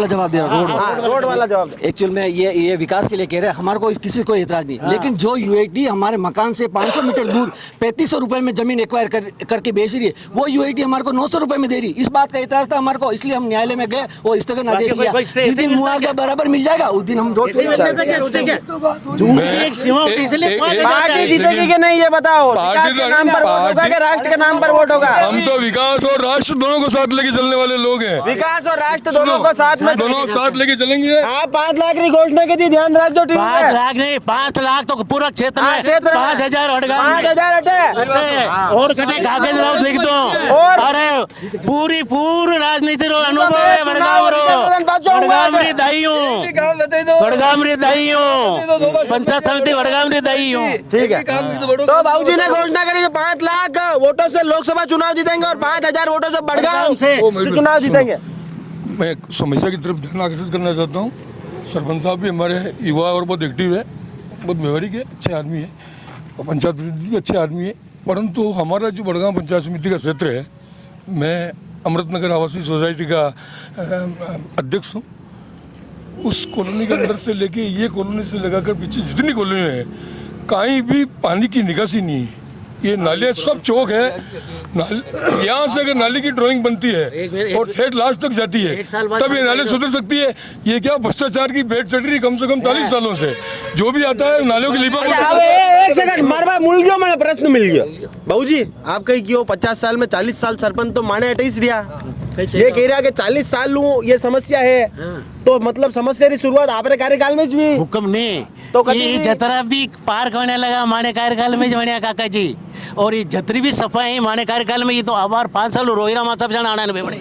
जवाब दे रहा हूँ। रोड वाला जवाब। एक्चुअल में ये विकास के लिए कह रहे हैं, हमारे को किसी को एतराज नहीं। लेकिन जो यूआईडी हमारे मकान से 500 मीटर दूर 3500 रुपए में जमीन एक्वायर करके बेच रही है, वो यूआईडी हमारे को 900 रुपए में दे रही। इस बात का एतराज था हमारे को, इसलिए हम न्यायालय में गए, वो स्थगन आदेश लिया। जिस दिन मुआवजा बराबर मिल जाएगा उस दिन हम रोड पार्टी जीतेगी कि नहीं ये बताओ। विकास के नाम पर वोट होगा कि राष्ट्र के नाम पर वोट होगा? हम तो विकास और राष्ट्र दोनों को साथ लेके चलने वाले लोग हैं। विकास और राष्ट्र दोनों को साथ में, दोनों साथ लेके चलेंगे। आप 5 लाख की घोषणा की थी, ध्यान रख जो। ठीक है, 5 लाख नहीं, 5 लाख तो पूरा क्षेत्र में, 5000 हट गए, 5000 हटे और कटे कागज लाओ लिख दो। और अरे पूरी राजनीति रो अनुभव है। वडगामरी दाई हूँ, वडगामरी दाई हूँ, पंचायत समिति वडगामरी दाई हूँ। ठीक है। तो बाबूजी ने घोषणा करी 5 लाख वोटों से लोकसभा चुनाव जीतेंगे और 5000 वोटों से बड़गांव से चुनाव जीतेंगे। मैं समस्या की तरफ ध्यान आकर्षित करना चाहता हूँ। सरपंच साहब भी हमारे युवा और बहुत एक्टिव है, बहुत व्यवहारिक है, अच्छे आदमी है और पंचायत प्रतिनिधि भी अच्छे आदमी है। परंतु हमारा जो बड़गांव पंचायत समिति का क्षेत्र है, मैं अमृतनगर आवासीय सोसाइटी का अध्यक्ष हूँ। उस कॉलोनी के अंदर से लेके ये कॉलोनी से लगाकर पीछे जितनी कॉलोनी है, कहीं भी पानी की निकासी नहीं है। ये नालियाँ सब चौक है। यहाँ से अगर नाली की ड्राइंग बनती है और ठेठ लास्ट तक जाती है, तब ये नाली सुधर सकती है। ये क्या भ्रष्टाचार की भेंट चढ़ रही कम से कम 40 सालों से। जो भी आता है नालियों की लिपा। एक सेकंड, मारवा मूल गयो, मैंने प्रश्न मिल गया। बाबूजी आप कही क्यों 50 साल में 40 साल सरपंच तो माने हटे रिया, ये कह रहा कि 40 साल लू ये समस्या है। तो मतलब समस्या की शुरुआत आपरे कार्यकाल में भी हुक्म नहीं तो ये जतरा भी पार करने लगा माने कार्यकाल में जवनिया काका जी। और ये जतरी भी सफाई माने कार्यकाल में, ये तो आबार 5 साल रोहिरा माता जाना आने में बड़े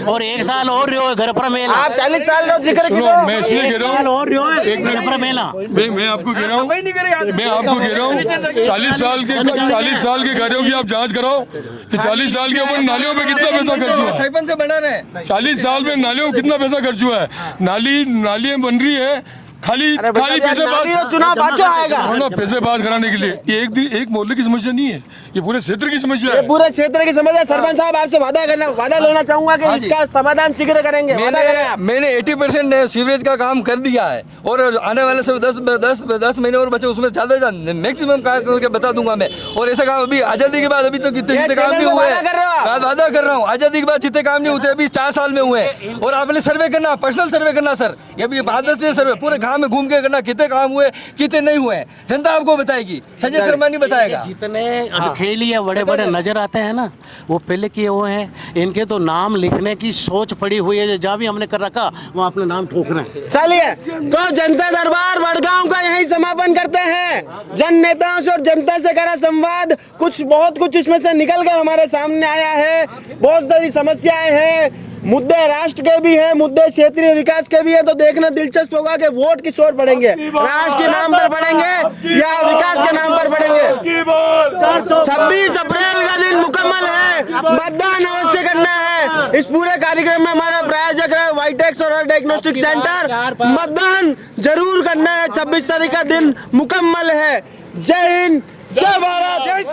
और 1 साल और रहो घर पर मेला। आप 40 साल रो जिक्र की तो मैं इसलिए कह रहा हूँ और रहो घर पर मेला। मैं आपको कह रहा हूँ 40 साल के कार्यों की आप जांच कराओ कि 40 साल के ऊपर नालियों पे कितना पैसा खर्च हुआ है। 40 साल में नालियों को कितना पैसा खर्च हुआ है। नालियाँ बन रही है, खाली पैसे चुनाव आएगा पैसे बात कराने के लिए। ये एक मोहल्ले की समस्या नहीं है, ये पूरे क्षेत्र की समस्या है। पूरे क्षेत्र की समस्या। सरपंच साहब आपसे वादा लेना चाहूंगा कि इसका समाधान शीघ्र करेंगे। मैंने 80% सीवरेज का काम कर दिया है और आने वाले समय 10 महीने और बचे, उसमें ज्यादा मैक्सिमम काम करके बता दूंगा मैं। और ऐसा काम अभी आजादी के बाद अभी तो कितने काम नहीं हुए, वादा कर रहा हूँ। आजादी के बाद जितने काम नहीं होते अभी 4 साल में हुए। और आपने सर्वे करना, पर्सनल सर्वे करना सर, ये भारत सर्वे पूरे गांव में घूम के करना, कितने काम हुए कितने नहीं हुए, जनता आपको बताएगी, संजय शर्मा नहीं बताएगा। जितने अनखेली या बड़े बड़े नजर आते हैं ना, वो पहले किए हुए हैं। इनके तो नाम लिखने की सोच पड़ी हुई है, जहाँ भी हमने कर रखा वहाँ अपने नाम ठोकना है। चलिए तो जनता दरबार वडगांव का यही समापन करते हैं। जन नेताओं से और जनता से करा संवाद, बहुत कुछ इसमें से निकल कर हमारे सामने आया है। बहुत सारी समस्याएं हैं, मुद्दे राष्ट्र के भी हैं, मुद्दे क्षेत्रीय विकास के भी है। तो देखना दिलचस्प होगा कि वोट किस ओर पड़ेंगे, राष्ट्र के नाम पर पड़ेंगे या विकास के नाम पर पड़ेंगे। 26 अप्रैल का दिन मुकम्मल है, मतदान अवश्य करना है। इस पूरे कार्यक्रम में हमारा प्रायोजक है वाइटेक्स और डायग्नोस्टिक सेंटर। मतदान जरूर करना है, 26 तारीख का दिन मुकम्मल है। जय हिंद, जय भारत, जय